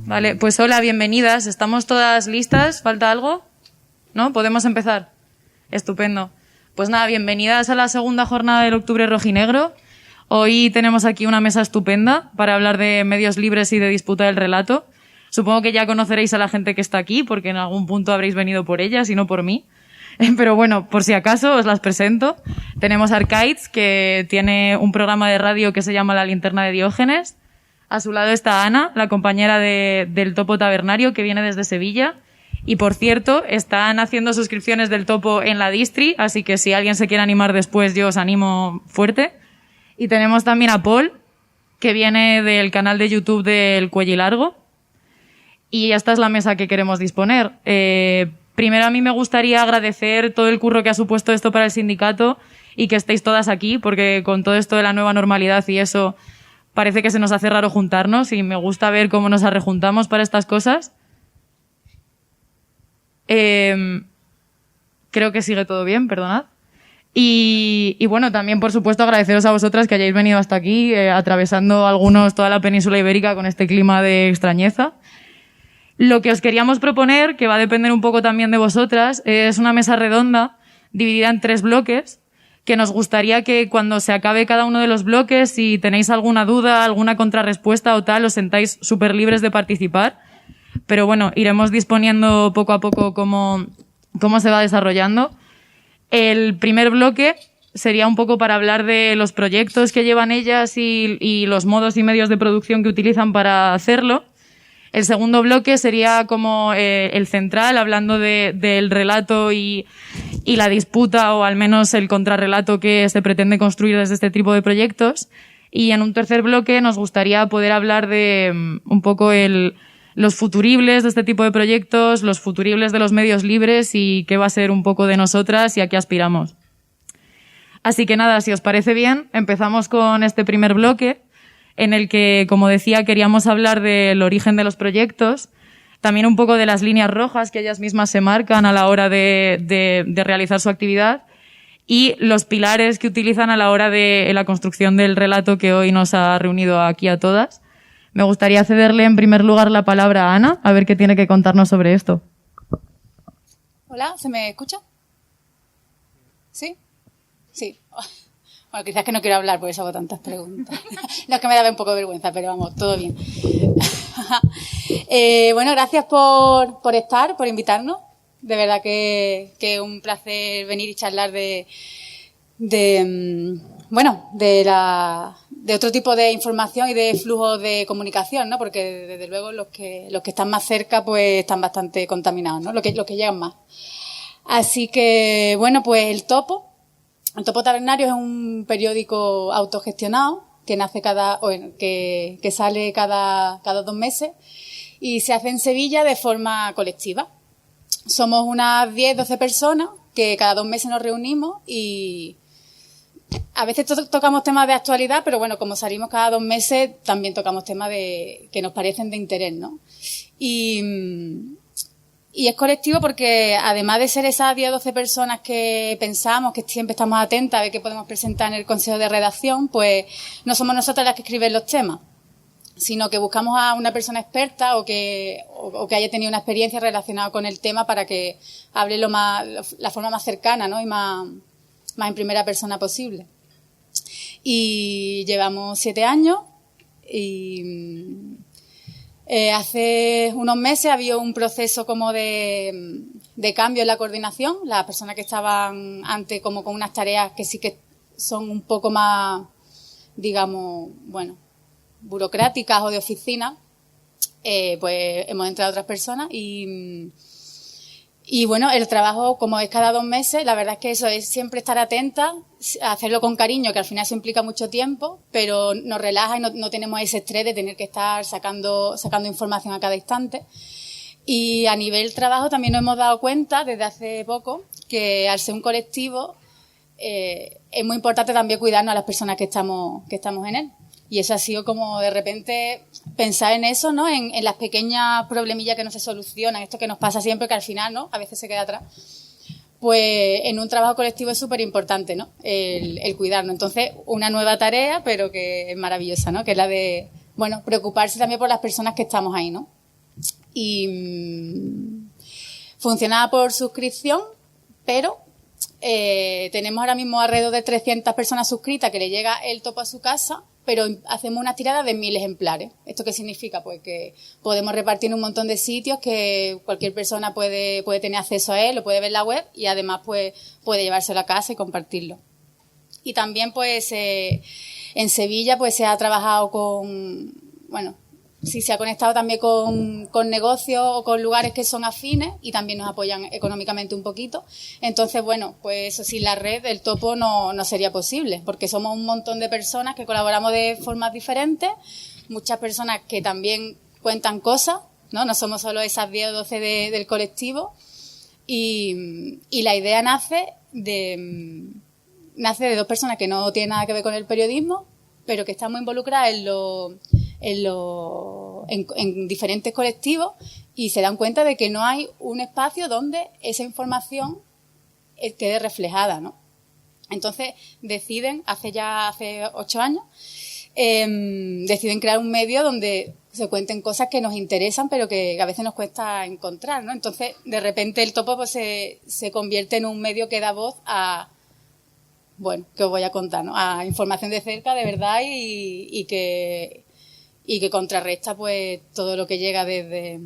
Vale, pues hola, bienvenidas. ¿Estamos todas listas? ¿Falta algo? ¿No? ¿Podemos empezar? Estupendo. Pues nada, bienvenidas a la segunda jornada del Octubre Rojinegro. Hoy tenemos aquí una mesa estupenda para hablar de medios libres y de disputa del relato. Supongo que ya conoceréis a la gente que está aquí, porque en algún punto habréis venido por ellas y no por mí. Pero bueno, por si acaso os las presento. Tenemos a Arcaids, que tiene un programa de radio que se llama La Linterna de Diógenes. A su lado está Ana, la compañera del Topo Tabernario, que viene desde Sevilla. Y por cierto, están haciendo suscripciones del Topo en la Distri, así que si alguien se quiere animar después, yo os animo fuerte. Y tenemos también a Paul, que viene del canal de YouTube del Cuellilargo. Y esta es la mesa que queremos disponer. Primero a mí me gustaría agradecer todo el curro que ha supuesto esto para el sindicato y que estéis todas aquí, porque con todo esto de la nueva normalidad y eso parece que se nos hace raro juntarnos y me gusta ver cómo nos arrejuntamos para estas cosas. Creo que sigue todo bien, perdonad. Y bueno, también por supuesto agradeceros a vosotras que hayáis venido hasta aquí, atravesando algunos toda la península ibérica con este clima de extrañeza. Lo que os queríamos proponer, que va a depender un poco también de vosotras, es una mesa redonda dividida en 3 bloques, que nos gustaría que cuando se acabe cada uno de los bloques, si tenéis alguna duda, alguna contrarrespuesta o tal, os sentáis súper libres de participar. Pero bueno, iremos disponiendo poco a poco cómo se va desarrollando. El primer bloque sería un poco para hablar de los proyectos que llevan ellas y los modos y medios de producción que utilizan para hacerlo. El segundo bloque sería como el central, hablando del relato y la disputa, o al menos el contrarrelato que se pretende construir desde este tipo de proyectos. Y en un tercer bloque nos gustaría poder hablar de un poco los futuribles de este tipo de proyectos, los futuribles de los medios libres y qué va a ser un poco de nosotras y a qué aspiramos. Así que nada, si os parece bien, empezamos con este primer bloque, en el que, como decía, queríamos hablar del origen de los proyectos, también un poco de las líneas rojas que ellas mismas se marcan a la hora de realizar su actividad y los pilares que utilizan a la hora de la construcción del relato que hoy nos ha reunido aquí a todas. Me gustaría cederle en primer lugar la palabra a Ana, a ver qué tiene que contarnos sobre esto. Hola, ¿se me escucha? ¿Sí? Sí. Bueno, quizás que no quiero hablar, por eso hago tantas preguntas. No, es que me daba un poco de vergüenza, pero vamos, todo bien. Bueno, gracias por estar, por invitarnos. De verdad que es un placer venir y charlar de otro tipo de información y de flujo de comunicación, ¿no? Porque desde luego los que están más cerca pues están bastante contaminados, ¿no? Los que llegan más. Así que, bueno, pues el Topo Tabernario es un periódico autogestionado que nace que sale cada 2 meses y se hace en Sevilla de forma colectiva. Somos unas 10-12 personas que cada 2 meses nos reunimos y a veces tocamos temas de actualidad, pero bueno, como salimos cada 2 meses, también tocamos temas que nos parecen de interés, ¿no? Y es colectivo porque, además de ser esas 10 o 12 personas que pensamos, que siempre estamos atentas a ver qué podemos presentar en el consejo de redacción, pues no somos nosotras las que escriben los temas, sino que buscamos a una persona experta o que haya tenido una experiencia relacionada con el tema para que hable la forma más cercana, ¿no? Y más en primera persona posible. Y llevamos 7 años y hace unos meses había un proceso como de cambio en la coordinación. Las personas que estaban antes como con unas tareas que sí que son un poco más, digamos, bueno, burocráticas o de oficina, pues hemos entrado otras personas y bueno, el trabajo, como es cada 2 meses, la verdad es que eso es siempre estar atenta, hacerlo con cariño, que al final eso implica mucho tiempo, pero nos relaja y no tenemos ese estrés de tener que estar sacando información a cada instante. Y a nivel trabajo también nos hemos dado cuenta desde hace poco que al ser un colectivo es muy importante también cuidarnos a las personas que estamos en él. Y eso ha sido como de repente pensar en eso, ¿no? En las pequeñas problemillas que no se solucionan, esto que nos pasa siempre, que al final, ¿no? A veces se queda atrás. Pues en un trabajo colectivo es súper importante, ¿no? El cuidarnos. Entonces, una nueva tarea, pero que es maravillosa, ¿no? Que es la de, bueno, preocuparse también por las personas que estamos ahí, ¿no? y funcionaba por suscripción, pero tenemos ahora mismo alrededor de 300 personas suscritas que le llega el topo a su casa, pero hacemos una tirada de 1000 ejemplares. ¿Esto qué significa? Pues que podemos repartir en un montón de sitios, que cualquier persona puede tener acceso a él, lo puede ver en la web y además pues puede llevárselo a casa y compartirlo. Y también pues en Sevilla pues se ha trabajado con, bueno, sí se ha conectado también con negocios o con lugares que son afines y también nos apoyan económicamente un poquito. Entonces, bueno, pues eso sin la red el topo no sería posible, porque somos un montón de personas que colaboramos de formas diferentes, muchas personas que también cuentan cosas, no somos solo esas 10 o 12 del colectivo, y la idea nace de 2 personas que no tienen nada que ver con el periodismo, pero que estamos involucradas en diferentes colectivos y se dan cuenta de que no hay un espacio donde esa información quede reflejada, ¿no? Entonces deciden, hace 8 años, deciden crear un medio donde se cuenten cosas que nos interesan pero que a veces nos cuesta encontrar, ¿no? Entonces de repente el topo pues se convierte en un medio que da voz a, bueno, que os voy a contar, ¿no? A información de cerca, de verdad, y que contrarresta pues todo lo que llega desde,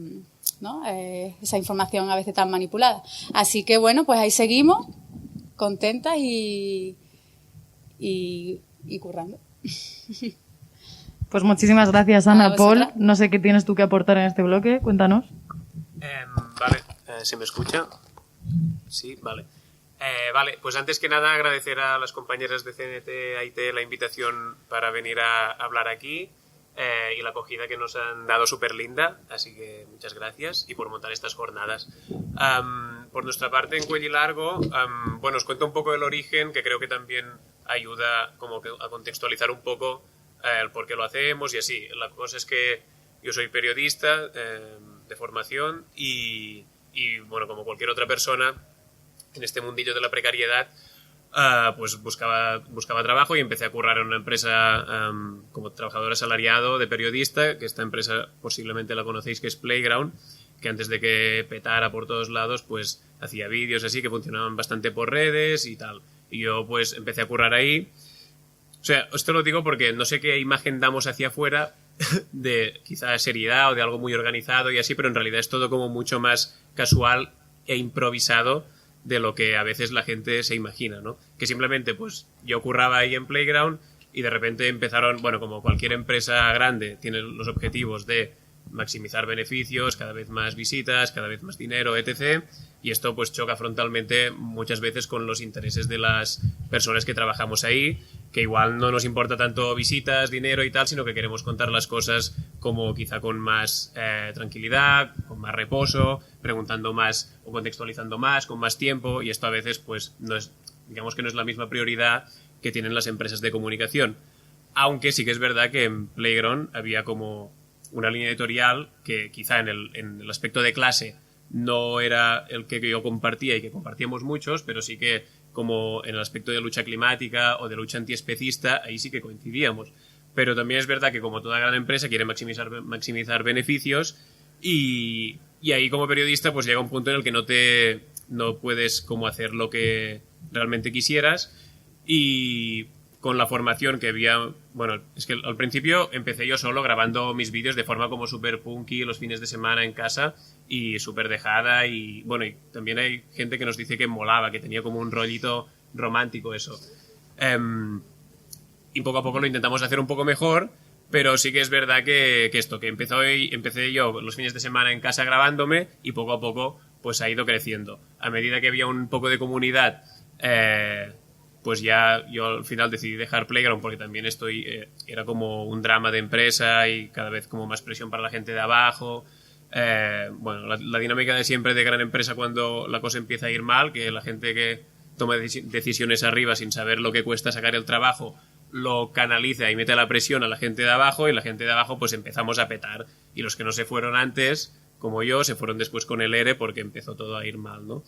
¿no? Esa información a veces tan manipulada. Así que bueno, pues ahí seguimos, contentas y currando. Pues muchísimas gracias, Ana. Paul, no sé qué tienes tú que aportar en este bloque, cuéntanos. Vale, ¿se me escucha? Sí, vale. Vale, pues antes que nada agradecer a las compañeras de CNT AIT la invitación para venir a hablar aquí y la acogida que nos han dado súper linda, así que muchas gracias y por montar estas jornadas. Por nuestra parte en Cuello y Largo, bueno, os cuento un poco el origen, que creo que también ayuda como que a contextualizar un poco el por qué lo hacemos y así. La cosa es que yo soy periodista de formación y bueno, como cualquier otra persona en este mundillo de la precariedad, pues buscaba trabajo y empecé a currar en una empresa como trabajador asalariado de periodista, que esta empresa posiblemente la conocéis, que es Playground, que antes de que petara por todos lados, pues hacía vídeos así que funcionaban bastante por redes y tal. Y yo pues empecé a currar ahí. O sea, esto lo digo porque no sé qué imagen damos hacia afuera de quizá seriedad o de algo muy organizado y así, pero en realidad es todo como mucho más casual e improvisado de lo que a veces la gente se imagina, ¿no? Que simplemente, pues, yo curraba ahí en Playground y de repente empezaron, bueno, como cualquier empresa grande, tiene los objetivos de maximizar beneficios, cada vez más visitas, cada vez más dinero, etc. Y esto, pues, choca frontalmente muchas veces con los intereses de las personas que trabajamos ahí, que igual no nos importa tanto visitas, dinero y tal, sino que queremos contar las cosas como quizá con más tranquilidad, con más reposo, preguntando más o contextualizando más, con más tiempo, y esto a veces pues no es, digamos que no es la misma prioridad que tienen las empresas de comunicación. Aunque sí que es verdad que en Playground había como una línea editorial que quizá en el aspecto de clase no era el que yo compartía y que compartíamos muchos, pero sí que como en el aspecto de lucha climática o de lucha antiespecista, ahí sí que coincidíamos. Pero también es verdad que como toda gran empresa quiere maximizar beneficios y ahí como periodista pues llega un punto en el que no puedes como hacer lo que realmente quisieras y con la formación que había, bueno, es que al principio empecé yo solo grabando mis vídeos de forma como súper punky los fines de semana en casa y súper dejada y bueno, y también hay gente que nos dice que molaba, que tenía como un rollito romántico eso. Y poco a poco lo intentamos hacer un poco mejor, pero sí que es verdad que empecé yo los fines de semana en casa grabándome y poco a poco pues ha ido creciendo. A medida que había un poco de comunidad, pues ya yo al final decidí dejar Playground porque también era como un drama de empresa y cada vez como más presión para la gente de abajo. Bueno, la dinámica de siempre de gran empresa cuando la cosa empieza a ir mal, que la gente que toma decisiones arriba sin saber lo que cuesta sacar el trabajo lo canaliza y mete la presión a la gente de abajo y la gente de abajo pues empezamos a petar y los que no se fueron antes como yo se fueron después con el ERE porque empezó todo a ir mal, ¿no?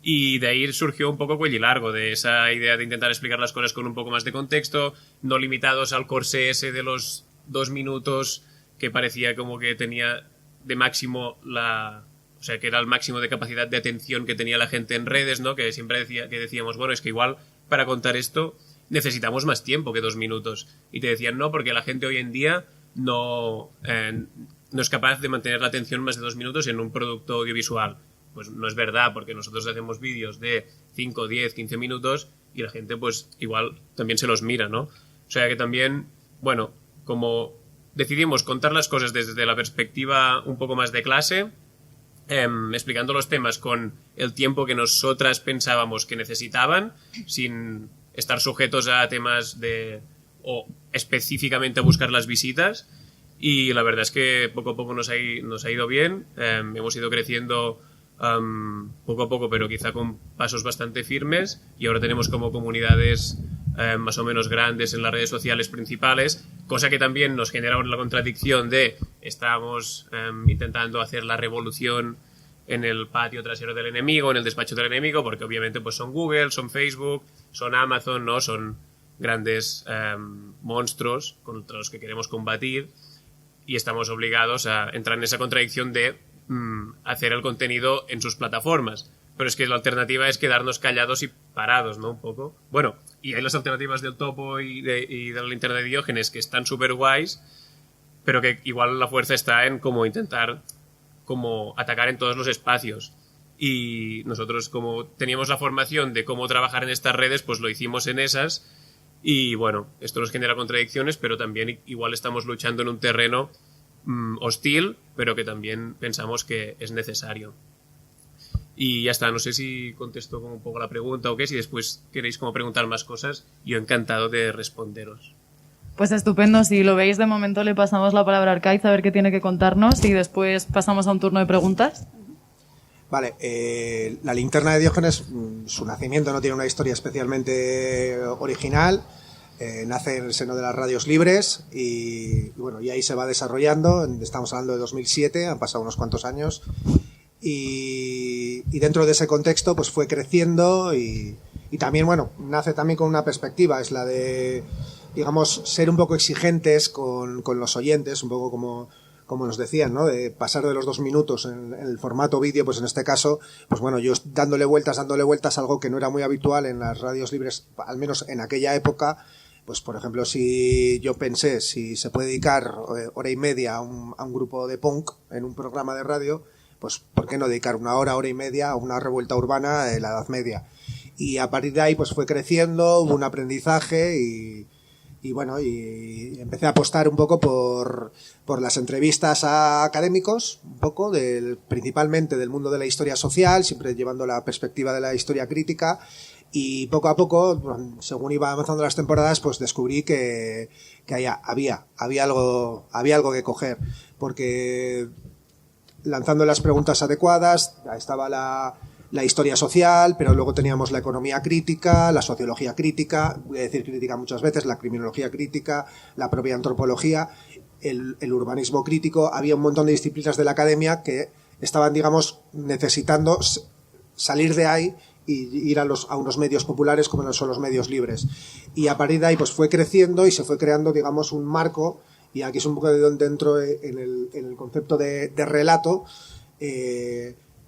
Y de ahí surgió un poco Cuello y Largo, de esa idea de intentar explicar las cosas con un poco más de contexto, no limitados al corsé ese de los 2 minutos que parecía como que tenía de máximo o sea, que era el máximo de capacidad de atención que tenía la gente en redes, ¿no? Que siempre decíamos, bueno, es que igual para contar esto necesitamos más tiempo que 2 minutos. Y te decían, no, porque la gente hoy en día no es capaz de mantener la atención más de 2 minutos en un producto audiovisual. Pues no es verdad, porque nosotros hacemos vídeos de 5, 10, 15 minutos y la gente pues igual también se los mira, ¿no? O sea que también, bueno, como decidimos contar las cosas desde la perspectiva un poco más de clase, explicando los temas con el tiempo que nosotras pensábamos que necesitaban, sin estar sujetos a temas o específicamente a buscar las visitas, y la verdad es que poco a poco nos ha ido bien, hemos ido creciendo poco a poco, pero quizá con pasos bastante firmes, y ahora tenemos como comunidades más o menos grandes en las redes sociales principales, cosa que también nos genera la contradicción de estamos intentando hacer la revolución en el patio trasero del enemigo, en el despacho del enemigo, porque obviamente pues son Google, son Facebook, son Amazon, ¿no? Son grandes monstruos contra los que queremos combatir, y estamos obligados a entrar en esa contradicción de hacer el contenido en sus plataformas. Pero es que la alternativa es quedarnos callados y parados, ¿no? Un poco. Bueno, y hay las alternativas del Topo y de la linterna de Diógenes, que están súper guays, pero que igual la fuerza está en como intentar como atacar en todos los espacios. Y nosotros, como teníamos la formación de cómo trabajar en estas redes, pues lo hicimos en esas. Y bueno, esto nos genera contradicciones, pero también igual estamos luchando en un terreno hostil, pero que también pensamos que es necesario. Y ya está, no sé si contesto como un poco la pregunta o qué, si después queréis como preguntar más cosas, yo encantado de responderos. Pues estupendo, si lo veis de momento le pasamos la palabra a Arcaiz a ver qué tiene que contarnos y después pasamos a un turno de preguntas. Vale, la linterna de Diógenes, su nacimiento no tiene una historia especialmente original, nace en el seno de las radios libres y bueno, y ahí se va desarrollando, estamos hablando de 2007, han pasado unos cuantos años. Y dentro de ese contexto pues fue creciendo y también, bueno, nace también con una perspectiva, es la de, digamos, ser un poco exigentes con los oyentes, un poco como nos decían, ¿no? De pasar de los 2 minutos en el formato vídeo, pues en este caso, pues bueno, yo dándole vueltas, algo que no era muy habitual en las radios libres, al menos en aquella época. Pues por ejemplo, si yo pensé, si se puede dedicar hora y media a un grupo de punk en un programa de radio, pues ¿por qué no dedicar hora y media a una revuelta urbana de la Edad Media? Y a partir de ahí pues fue creciendo, hubo un aprendizaje y bueno, y empecé a apostar un poco por las entrevistas a académicos, un poco principalmente del mundo de la historia social, siempre llevando la perspectiva de la historia crítica, y poco a poco, según iba avanzando las temporadas, pues descubrí que había algo que coger, porque lanzando las preguntas adecuadas, estaba la historia social, pero luego teníamos la economía crítica, la sociología crítica, voy a decir crítica muchas veces, la criminología crítica, la propia antropología, el urbanismo crítico. Había un montón de disciplinas de la academia que estaban, digamos, necesitando salir de ahí y ir a unos medios populares como son los medios libres. Y a partir de ahí pues fue creciendo y se fue creando, digamos, un marco. Y aquí es un poco de donde entro en el concepto de relato,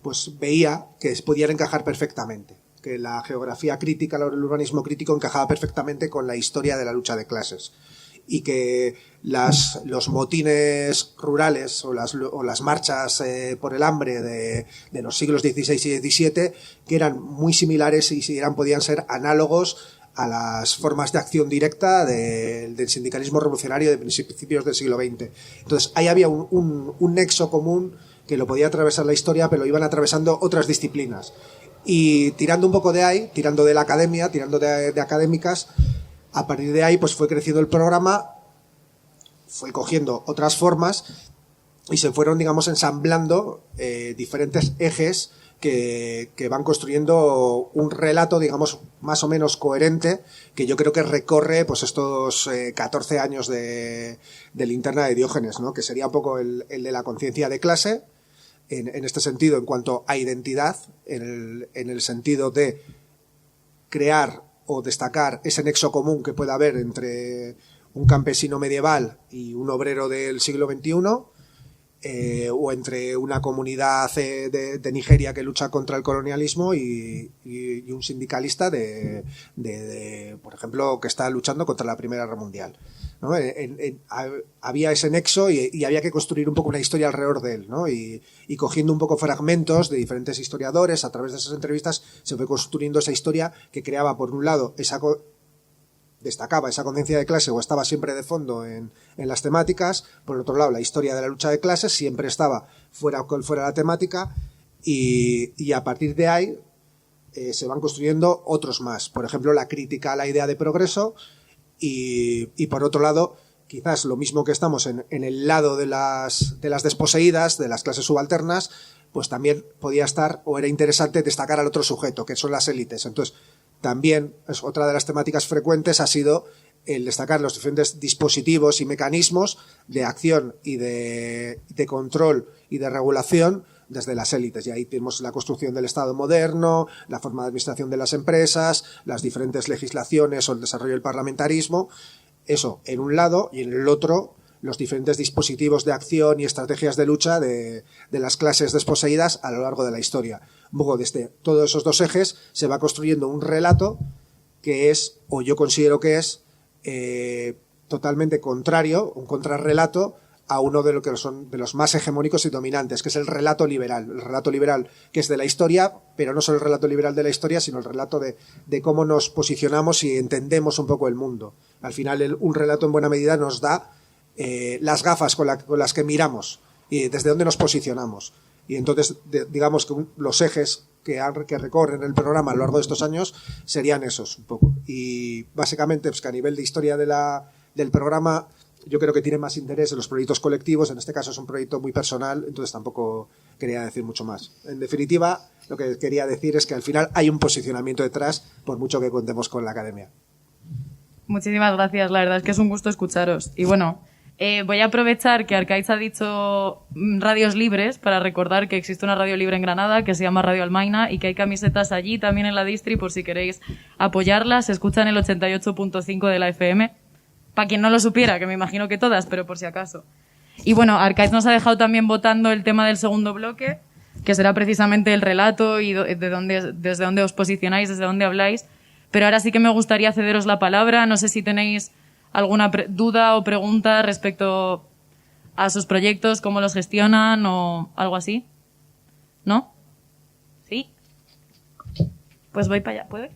pues veía que podían encajar perfectamente, que la geografía crítica, el urbanismo crítico encajaba perfectamente con la historia de la lucha de clases y que los motines rurales o las marchas por el hambre de los siglos XVI y XVII, que eran muy similares y podían ser análogos a las formas de acción directa del sindicalismo revolucionario de principios del siglo XX. Entonces, ahí había un nexo común que lo podía atravesar la historia, pero lo iban atravesando otras disciplinas. Y tirando un poco de ahí, tirando de la academia, tirando de académicas, a partir de ahí pues fue creciendo el programa, fue cogiendo otras formas y se fueron, digamos, ensamblando diferentes ejes que van construyendo un relato, digamos, más o menos coherente, que yo creo que recorre pues estos 14 años de linterna de Diógenes, ¿no? Que sería un poco el de la conciencia de clase, en este sentido, en cuanto a identidad, en el sentido de crear o destacar ese nexo común que pueda haber entre un campesino medieval y un obrero del siglo XXI, o entre una comunidad de Nigeria que lucha contra el colonialismo y un sindicalista por ejemplo, que está luchando contra la Primera Guerra Mundial, ¿no? Había ese nexo y había que construir un poco una historia alrededor de él, ¿no? Y cogiendo un poco fragmentos de diferentes historiadores, a través de esas entrevistas se fue construyendo esa historia que creaba, por un lado, destacaba esa conciencia de clase o estaba siempre de fondo en las temáticas. Por otro lado, la historia de la lucha de clases siempre estaba fuera la temática, y a partir de ahí se van construyendo otros más. Por ejemplo, la crítica a la idea de progreso y por otro lado, quizás lo mismo que estamos en el lado de las desposeídas, de las clases subalternas, pues también podía estar o era interesante destacar al otro sujeto, que son las élites. Entonces, también es otra de las temáticas frecuentes, ha sido el destacar los diferentes dispositivos y mecanismos de acción y de control y de regulación desde las élites. Y ahí tenemos la construcción del Estado moderno, la forma de administración de las empresas, las diferentes legislaciones o el desarrollo del parlamentarismo. Eso en un lado, y en el otro los diferentes dispositivos de acción y estrategias de lucha de las clases desposeídas a lo largo de la historia. Luego, desde todos esos dos ejes se va construyendo un relato que es, o yo considero que es, totalmente contrario, un contrarrelato a uno de lo que son de los más hegemónicos y dominantes, que es el relato liberal. El relato liberal que es de la historia, pero no solo el relato liberal de la historia, sino el relato de cómo nos posicionamos y entendemos un poco el mundo. Al final, un relato en buena medida nos da las gafas con las que miramos y desde dónde nos posicionamos. Y entonces, digamos que los ejes que recorren el programa a lo largo de estos años serían esos un poco. Y básicamente, pues que a nivel de historia del programa, yo creo que tiene más interés en los proyectos colectivos. En este caso es un proyecto muy personal, entonces tampoco quería decir mucho más. En definitiva, lo que quería decir es que al final hay un posicionamiento detrás, por mucho que contemos con la academia. Muchísimas gracias, la verdad es que es un gusto escucharos. Y bueno, voy a aprovechar que Arkaitz ha dicho radios libres para recordar que existe una radio libre en Granada que se llama Radio Almaina y que hay camisetas allí también en la distri por si queréis apoyarlas. Se escucha en el 88.5 de la FM. Para quien no lo supiera, que me imagino que todas, pero por si acaso. Y bueno, Arkaitz nos ha dejado también votando el tema del segundo bloque, que será precisamente el relato y desde dónde os posicionáis, desde dónde habláis. Pero ahora sí que me gustaría cederos la palabra. No sé si tenéis alguna duda o pregunta respecto a sus proyectos, cómo los gestionan o algo así. ¿No? ¿Sí? Pues voy para allá. ¿Puede?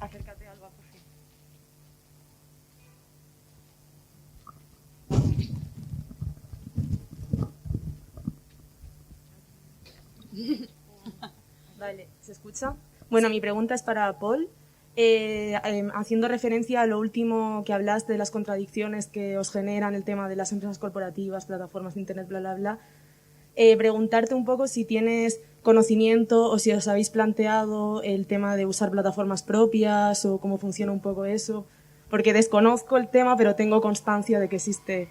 Acércate, Alba, por fin. Vale, ¿se escucha? Bueno, mi pregunta es para Paul. Haciendo referencia a lo último que hablaste de las contradicciones que os generan el tema de las empresas corporativas, plataformas de internet, bla, bla, bla, preguntarte un poco si tienes conocimiento o si os habéis planteado el tema de usar plataformas propias o cómo funciona un poco eso, porque desconozco el tema, pero tengo constancia de que existe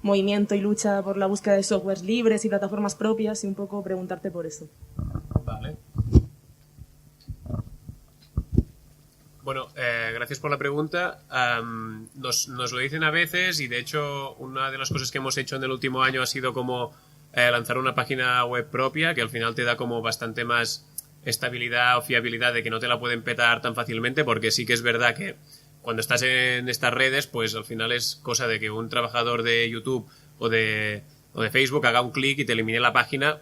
movimiento y lucha por la búsqueda de softwares libres y plataformas propias, y un poco preguntarte por eso. Vale. Bueno, gracias por la pregunta. Nos lo dicen a veces y, de hecho, una de las cosas que hemos hecho en el último año ha sido como lanzar una página web propia, que al final te da como bastante más estabilidad o fiabilidad de que no te la pueden petar tan fácilmente, porque sí que es verdad que cuando estás en estas redes, pues al final es cosa de que un trabajador de YouTube o de Facebook haga un clic y te elimine la página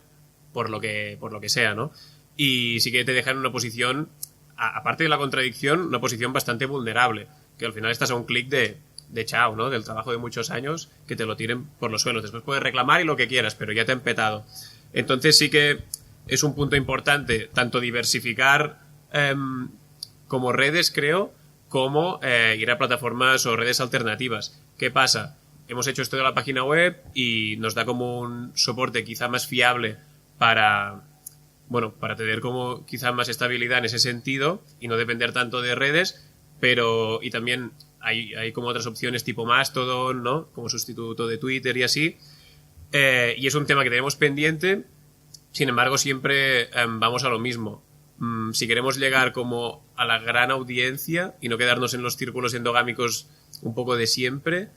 por lo que sea, ¿no? Y sí que te deja en una posición, aparte de la contradicción, una posición bastante vulnerable, que al final estás a un clic de chao, ¿no? Del trabajo de muchos años, que te lo tiren por los suelos. Después puedes reclamar y lo que quieras, pero ya te han petado. Entonces sí que es un punto importante, tanto diversificar como redes, creo, como ir a plataformas o redes alternativas. ¿Qué pasa? Hemos hecho esto de la página web y nos da como un soporte quizá más fiable para tener como quizá más estabilidad en ese sentido y no depender tanto de redes, pero y también hay como otras opciones tipo Mastodon, ¿no? Como sustituto de Twitter y así. Y es un tema que tenemos pendiente. Sin embargo, siempre vamos a lo mismo. si queremos llegar como a la gran audiencia y no quedarnos en los círculos endogámicos un poco de siempre,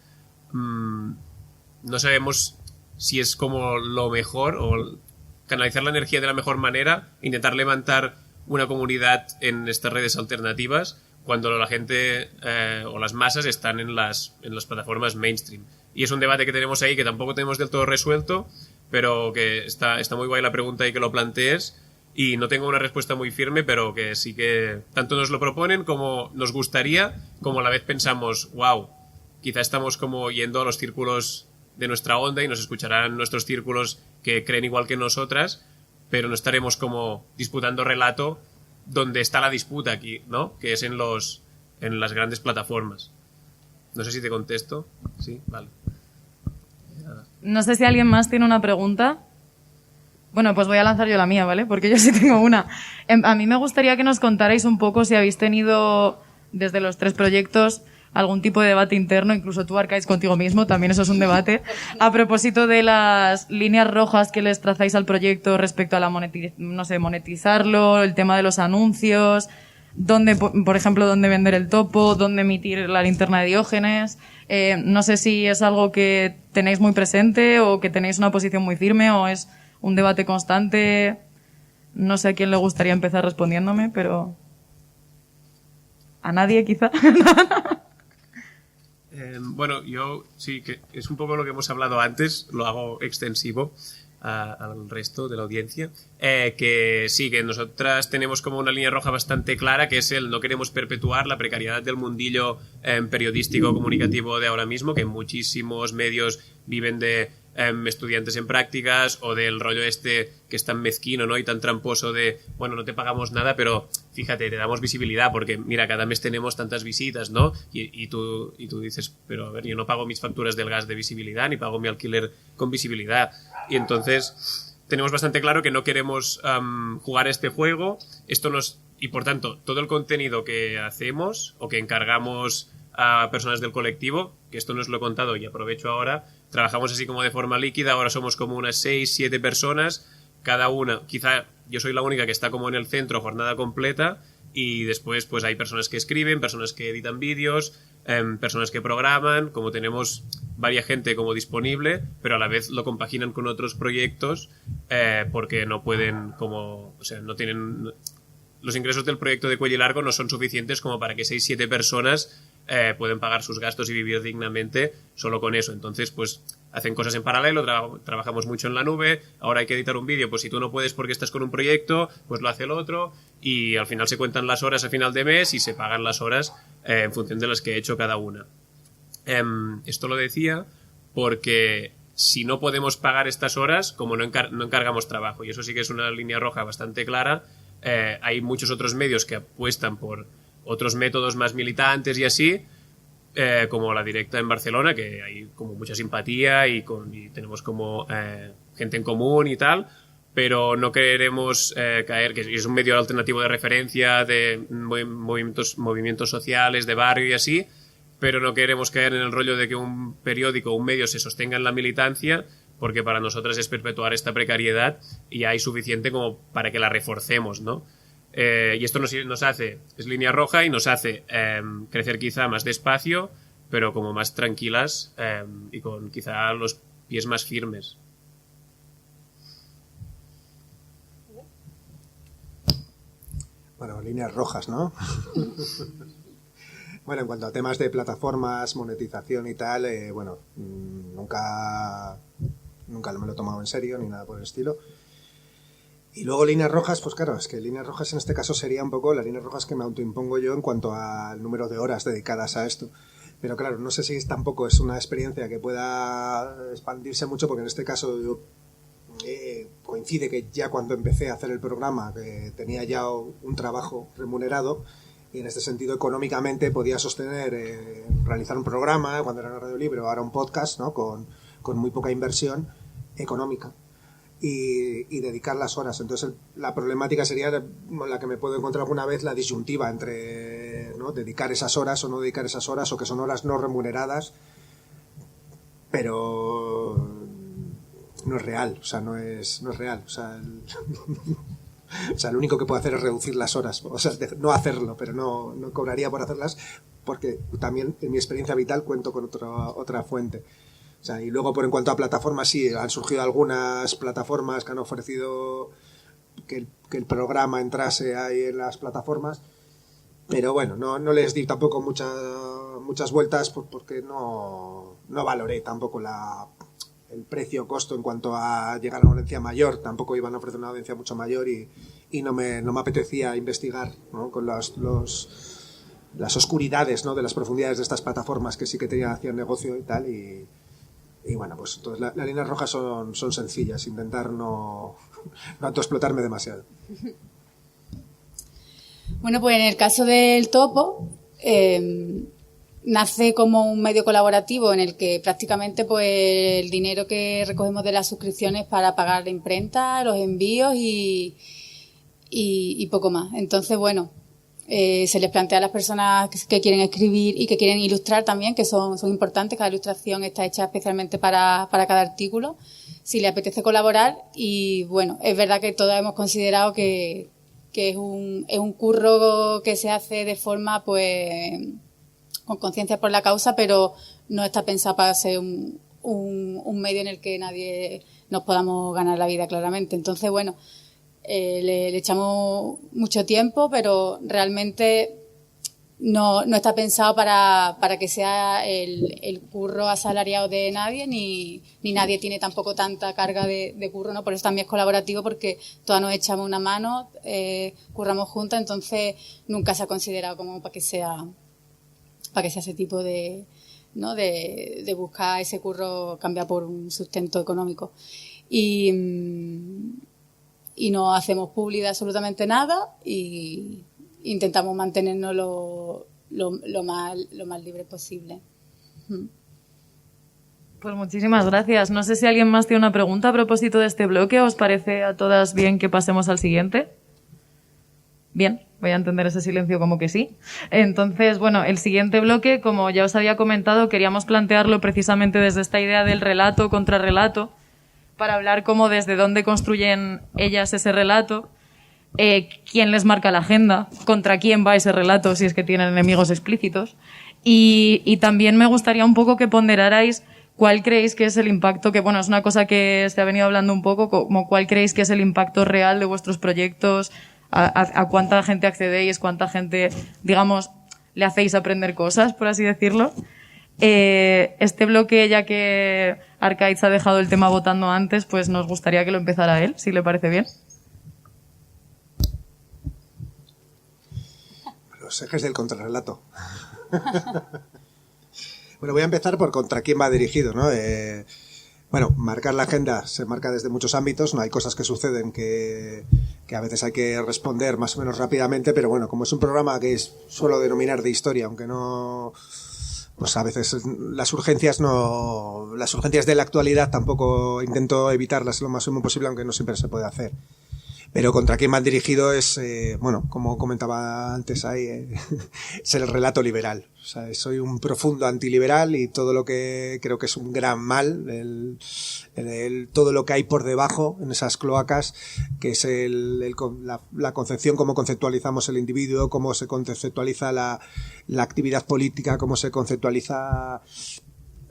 no sabemos si es como lo mejor o canalizar la energía de la mejor manera, intentar levantar una comunidad en estas redes alternativas cuando la gente o las masas están en las plataformas mainstream. Y es un debate que tenemos ahí que tampoco tenemos del todo resuelto, pero que está muy guay la pregunta y que lo plantees. Y no tengo una respuesta muy firme, pero que sí que tanto nos lo proponen como nos gustaría, como a la vez pensamos, wow, quizá estamos como yendo a los círculos de nuestra onda y nos escucharán nuestros círculos que creen igual que nosotras, pero no estaremos como disputando relato donde está la disputa aquí, ¿no? Que es en las grandes plataformas. No sé si te contesto. Sí, vale. No sé si alguien más tiene una pregunta. Bueno, pues voy a lanzar yo la mía, ¿vale? Porque yo sí tengo una. A mí me gustaría que nos contarais un poco si habéis tenido, desde los 3 proyectos, algún tipo de debate interno, incluso tú, Arcais, contigo mismo, también eso es un debate, a propósito de las líneas rojas que les trazáis al proyecto respecto a la monetizarlo, el tema de los anuncios, dónde, por ejemplo, dónde vender el topo, dónde emitir la linterna de Diógenes. No sé si es algo que tenéis muy presente o que tenéis una posición muy firme o es un debate constante. No sé a quién le gustaría empezar respondiéndome, pero a nadie quizá. Bueno, yo sí que es un poco lo que hemos hablado antes, lo hago extensivo al resto de la audiencia, que sí, que nosotras tenemos como una línea roja bastante clara, que es el no queremos perpetuar la precariedad del mundillo periodístico comunicativo de ahora mismo, que muchísimos medios viven de estudiantes en prácticas o del rollo este que es tan mezquino, ¿no? Y tan tramposo de, bueno, no te pagamos nada, pero fíjate, te damos visibilidad porque, mira, cada mes tenemos tantas visitas, ¿no? Y tú dices, pero a ver, yo no pago mis facturas del gas de visibilidad ni pago mi alquiler con visibilidad. Y entonces tenemos bastante claro que no queremos jugar este juego. Y por tanto, todo el contenido que hacemos o que encargamos a personas del colectivo, que esto no os lo he contado y aprovecho ahora, trabajamos así como de forma líquida, ahora somos como unas 6, 7 personas, cada una, quizá yo soy la única que está como en el centro jornada completa y después pues hay personas que escriben, personas que editan vídeos, personas que programan, como tenemos varia gente como disponible, pero a la vez lo compaginan con otros proyectos porque no pueden como, o sea, no tienen... Los ingresos del proyecto de Cuello Largo no son suficientes como para que 6-7 personas pueden pagar sus gastos y vivir dignamente solo con eso. Entonces, pues hacen cosas en paralelo, trabajamos mucho en la nube, ahora hay que editar un vídeo, pues si tú no puedes porque estás con un proyecto, pues lo hace el otro y al final se cuentan las horas a final de mes y se pagan las horas en función de las que he hecho cada una. Esto lo decía porque si no podemos pagar estas horas, como no encargamos trabajo, y eso sí que es una línea roja bastante clara. Hay muchos otros medios que apuestan por otros métodos más militantes y así, como La Directa en Barcelona, que hay como mucha simpatía y tenemos como gente en común y tal, pero no queremos caer, que es un medio alternativo de referencia de movimientos sociales, de barrio y así, pero no queremos caer en el rollo de que un periódico o un medio se sostenga en la militancia, porque para nosotras es perpetuar esta precariedad y hay suficiente como para que la reforcemos, ¿no? Y esto nos hace, es línea roja y nos hace crecer quizá más despacio, pero como más tranquilas y con quizá los pies más firmes. Bueno, líneas rojas, ¿no? Bueno, en cuanto a temas de plataformas, monetización y tal, bueno, nunca me lo he tomado en serio ni nada por el estilo. Y luego líneas rojas, pues claro, es que líneas rojas en este caso sería un poco las líneas rojas que me autoimpongo yo en cuanto al número de horas dedicadas a esto. Pero claro, no sé si tampoco es una experiencia que pueda expandirse mucho, porque en este caso yo, coincide que ya cuando empecé a hacer el programa que tenía ya un trabajo remunerado y en este sentido económicamente podía sostener realizar un programa cuando era una radio libre o ahora un podcast, ¿no? con muy poca inversión económica y dedicar las horas. Entonces la problemática sería la que me puedo encontrar alguna vez, la disyuntiva entre, ¿no?, dedicar esas horas o no dedicar esas horas, o que son horas no remuneradas, pero no es real, o sea, no es real, o sea, O sea, lo único que puedo hacer es reducir las horas, o sea, no hacerlo, pero no cobraría por hacerlas, porque también en mi experiencia vital cuento con otra fuente. O sea, y luego, en cuanto a plataformas, sí, han surgido algunas plataformas que han ofrecido que el programa entrase ahí en las plataformas, pero bueno, no les di tampoco muchas vueltas porque no valoré tampoco el precio-costo en cuanto a llegar a una audiencia mayor. Tampoco iban a ofrecer una audiencia mucho mayor y no me apetecía investigar, ¿no? Con las oscuridades, ¿no? De las profundidades de estas plataformas que sí que hacían negocio y tal. Y bueno, pues entonces las líneas rojas son sencillas, intentar no autoexplotarme demasiado. Bueno, pues en el caso del Topo, nace como un medio colaborativo en el que prácticamente pues el dinero que recogemos de las suscripciones para pagar la imprenta, los envíos y poco más. Entonces, bueno, se les plantea a las personas que quieren escribir y que quieren ilustrar también, que son importantes. Cada ilustración está hecha especialmente para cada artículo, si le apetece colaborar. Y bueno, es verdad que todos hemos considerado que es un curro que se hace de forma pues con conciencia por la causa, pero no está pensado para ser un medio en el que nadie nos podamos ganar la vida, claramente. Entonces, bueno, le echamos mucho tiempo, pero realmente no está pensado para que sea el curro asalariado de nadie, ni nadie tiene tampoco tanta carga de curro, ¿no? Por eso también es colaborativo, porque todas nos echamos una mano, curramos juntas, entonces nunca se ha considerado como para que sea ese tipo de, ¿no? de buscar ese curro cambiar por un sustento económico. Y no hacemos publi de absolutamente nada y intentamos mantenernos lo más libre posible. Pues muchísimas gracias. No sé si alguien más tiene una pregunta a propósito de este bloque. ¿Os parece a todas bien que pasemos al siguiente? Bien, voy a entender ese silencio como que sí. Entonces, bueno, el siguiente bloque, como ya os había comentado, queríamos plantearlo precisamente desde esta idea del relato contra relato, para hablar cómo desde dónde construyen ellas ese relato, quién les marca la agenda, contra quién va ese relato si es que tienen enemigos explícitos. Y también me gustaría un poco que ponderarais cuál creéis que es el impacto, que bueno, es una cosa que se ha venido hablando un poco, como cuál creéis que es el impacto real de vuestros proyectos, a cuánta gente accedéis, cuánta gente, digamos, le hacéis aprender cosas, por así decirlo. Este bloque, ya que Arcaiz ha dejado el tema votando antes, pues nos gustaría que lo empezara él, si le parece bien. Los ejes del contrarrelato. Bueno, voy a empezar por contra quién va dirigido, ¿no? Bueno, marcar la agenda se marca desde muchos ámbitos, no hay cosas que suceden que a veces hay que responder más o menos rápidamente, pero bueno, como es un programa que suelo denominar de historia, aunque no, pues a veces las urgencias de la actualidad tampoco intento evitarlas lo máximo posible, aunque no siempre se puede hacer. Pero contra quién me han dirigido es, bueno, como comentaba antes ahí, es el relato liberal. O sea, soy un profundo antiliberal y todo lo que creo que es un gran mal, todo lo que hay por debajo en esas cloacas, que es la concepción, cómo conceptualizamos el individuo, cómo se conceptualiza la actividad política, cómo se conceptualiza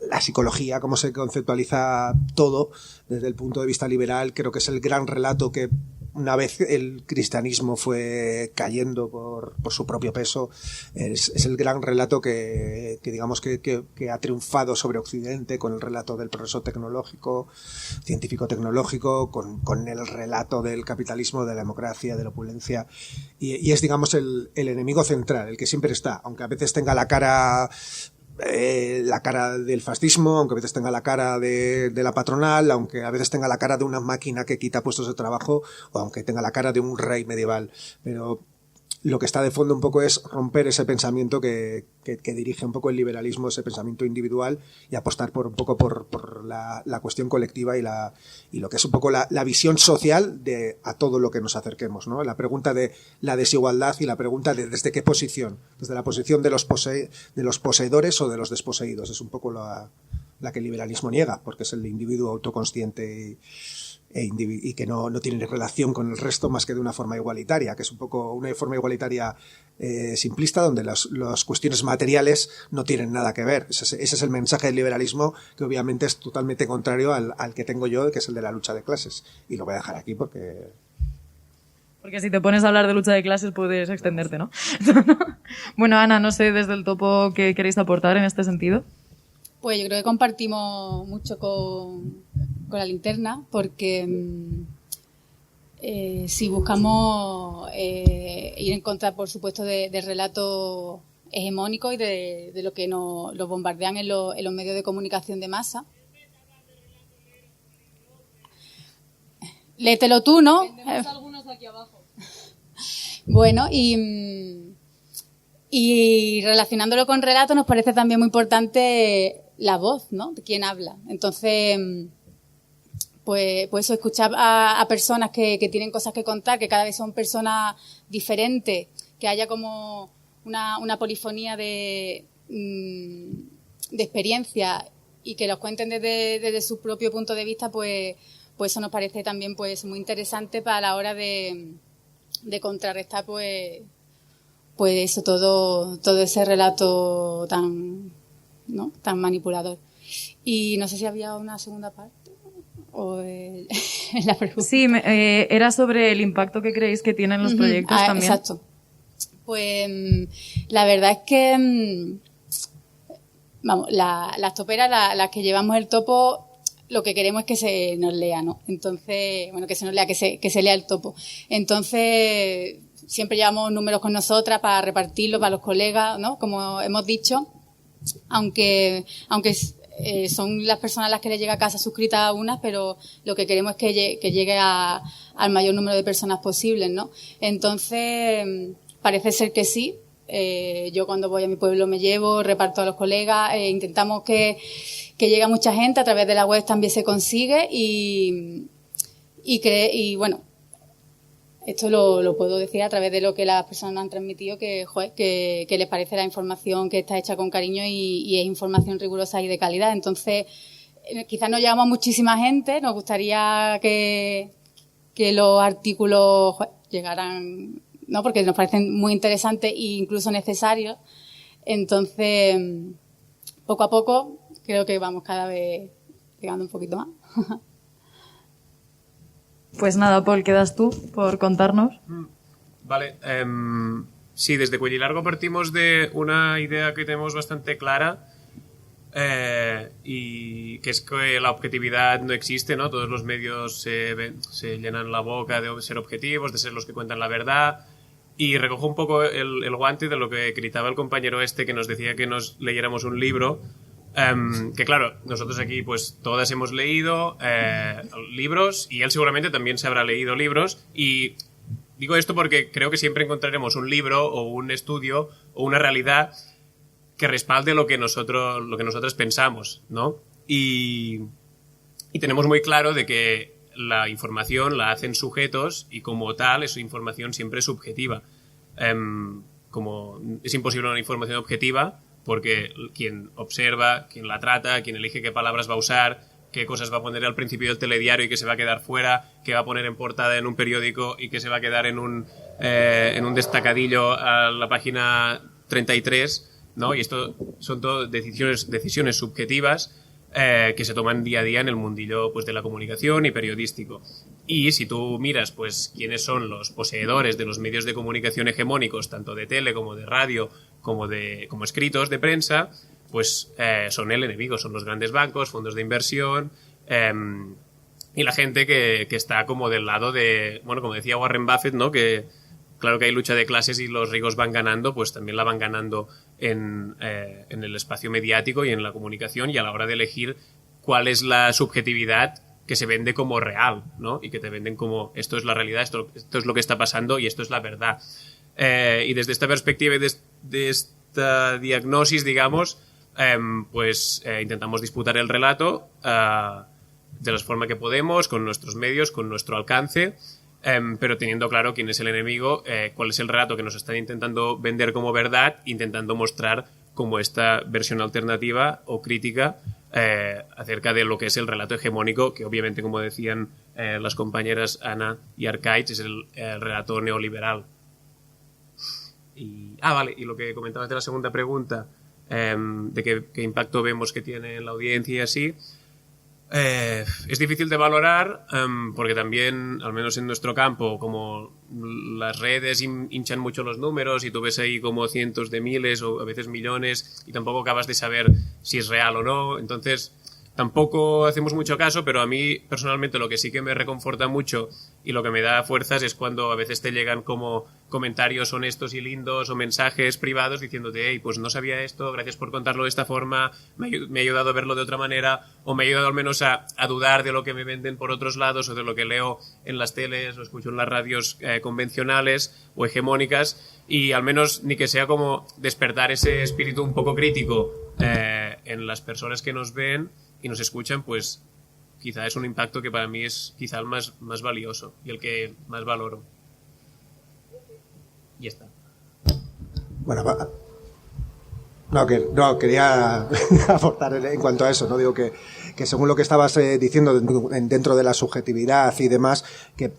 la psicología, cómo se conceptualiza todo desde el punto de vista liberal. Creo que es el gran relato que una vez el cristianismo fue cayendo por su propio peso, es el gran relato que digamos que ha triunfado sobre Occidente, con el relato del progreso tecnológico, científico-tecnológico, con el relato del capitalismo, de la democracia, de la opulencia, y es, digamos, el enemigo central, el que siempre está, aunque a veces tenga la cara del fascismo, aunque a veces tenga la cara de la patronal, aunque a veces tenga la cara de una máquina que quita puestos de trabajo, o aunque tenga la cara de un rey medieval. Pero lo que está de fondo un poco es romper ese pensamiento que dirige un poco el liberalismo, ese pensamiento individual, y apostar un poco por la cuestión colectiva y lo que es un poco la visión social a todo lo que nos acerquemos, ¿no? La pregunta de la desigualdad y la pregunta de desde qué posición, desde la posición de los poseedores o de los desposeídos. Es un poco la que el liberalismo niega, porque es el individuo autoconsciente y que no tienen relación con el resto más que de una forma igualitaria, que es un poco una forma igualitaria simplista, donde las cuestiones materiales no tienen nada que ver. Ese es el mensaje del liberalismo, que obviamente es totalmente contrario al que tengo yo, que es el de la lucha de clases. Y lo voy a dejar aquí porque si te pones a hablar de lucha de clases puedes extenderte, ¿no? Bueno, Ana, no sé desde el topo qué queréis aportar en este sentido. Pues yo creo que compartimos mucho con la linterna, porque si buscamos ir en contra, por supuesto, del relato hegemónico y de lo que nos bombardean en los medios de comunicación de masa. Léetelo tú, ¿no? Tenemos algunos de aquí abajo. Bueno, y relacionándolo con relato, nos parece también muy importante la voz, ¿no? De quien habla. Entonces, pues eso, escuchar a personas que tienen cosas que contar, que cada vez son personas diferentes, que haya como una polifonía de experiencia y que los cuenten desde su propio punto de vista, pues eso nos parece también pues muy interesante para la hora de contrarrestar pues eso, todo ese relato tan manipulador. Y no sé si había una segunda parte o la pregunta. Sí, era sobre el impacto que creéis que tienen los proyectos también. Exacto. Pues la verdad es que vamos, las toperas, las que llevamos el topo, lo que queremos es que se nos lea, ¿no? Entonces, bueno, que se nos lea, que se lea el topo. Entonces, siempre llevamos números con nosotras para repartirlo para los colegas, ¿no? Como hemos dicho, aunque son las personas a las que les llega a casa suscritas a unas, pero lo que queremos es que llegue al mayor número de personas posibles, ¿no? Entonces, parece ser que sí. Yo cuando voy a mi pueblo me llevo, reparto a los colegas, intentamos que llegue a mucha gente, a través de la web también se consigue y bueno, esto lo puedo decir a través de lo que las personas nos han transmitido, que les parece la información que está hecha con cariño y es información rigurosa y de calidad. Entonces, quizás no llegamos a muchísima gente, nos gustaría que los artículos llegaran, ¿no? Porque nos parecen muy interesantes e incluso necesarios. Entonces, poco a poco, creo que vamos cada vez llegando un poquito más. Pues nada, Paul, quedas tú por contarnos. Vale, sí, desde Cuellilargo partimos de una idea que tenemos bastante clara, y que es que la objetividad no existe, ¿no? Todos los medios se llenan la boca de ser objetivos, de ser los que cuentan la verdad, y recojo un poco el guante de lo que gritaba el compañero que nos decía que nos leyéramos un libro. Que claro, nosotros aquí pues todas hemos leído libros y él seguramente también se habrá leído libros, y digo esto porque creo que siempre encontraremos un libro o un estudio o una realidad que respalde lo que nosotros pensamos, ¿no? Y tenemos muy claro de que la información la hacen sujetos y como tal esa información siempre es subjetiva. Como es imposible una información objetiva, porque quien observa, quien la trata, quien elige qué palabras va a usar, qué cosas va a poner al principio del telediario y qué se va a quedar fuera, qué va a poner en portada en un periódico y qué se va a quedar en un destacadillo a la página 33, ¿no? Y esto son todo decisiones subjetivas que se toman día a día en el mundillo pues de la comunicación y periodístico. Y si tú miras pues quiénes son los poseedores de los medios de comunicación hegemónicos, tanto de tele como de radio, como escritos de prensa, pues son el enemigo, son los grandes bancos, fondos de inversión, y la gente que está como del lado de, bueno, como decía Warren Buffett, ¿no? Que claro que hay lucha de clases y los ricos van ganando, pues también la van ganando en el espacio mediático y en la comunicación, y a la hora de elegir cuál es la subjetividad que se vende como real, ¿no? Y que te venden como esto es la realidad, esto es lo que está pasando y esto es la verdad. Y desde esta perspectiva y de esta diagnosis, digamos, pues intentamos disputar el relato de la forma que podemos, con nuestros medios, con nuestro alcance, pero teniendo claro quién es el enemigo, cuál es el relato que nos están intentando vender como verdad, intentando mostrar como esta versión alternativa o crítica acerca de lo que es el relato hegemónico, que obviamente, como decían las compañeras Ana y Arcaich, es el relato neoliberal. Vale, y lo que comentabas de la segunda pregunta, de qué impacto vemos que tiene en la audiencia y así, es difícil de valorar porque también, al menos en nuestro campo, como las redes hinchan mucho los números y tú ves ahí como cientos de miles o a veces millones y tampoco acabas de saber si es real o no, entonces tampoco hacemos mucho caso, pero a mí personalmente lo que sí que me reconforta mucho y lo que me da fuerzas es cuando a veces te llegan como comentarios honestos y lindos o mensajes privados diciéndote, hey, pues no sabía esto, gracias por contarlo de esta forma, me ha ayudado a verlo de otra manera, o me ha ayudado al menos a dudar de lo que me venden por otros lados o de lo que leo en las teles o escucho en las radios convencionales o hegemónicas, y al menos ni que sea como despertar ese espíritu un poco crítico en las personas que nos ven y nos escuchan, pues quizá es un impacto que para mí es quizá el más valioso y el que más valoro. Y ya está. Bueno, quería aportar en cuanto a eso, ¿no? Digo que según lo que estabas diciendo dentro de la subjetividad y demás, que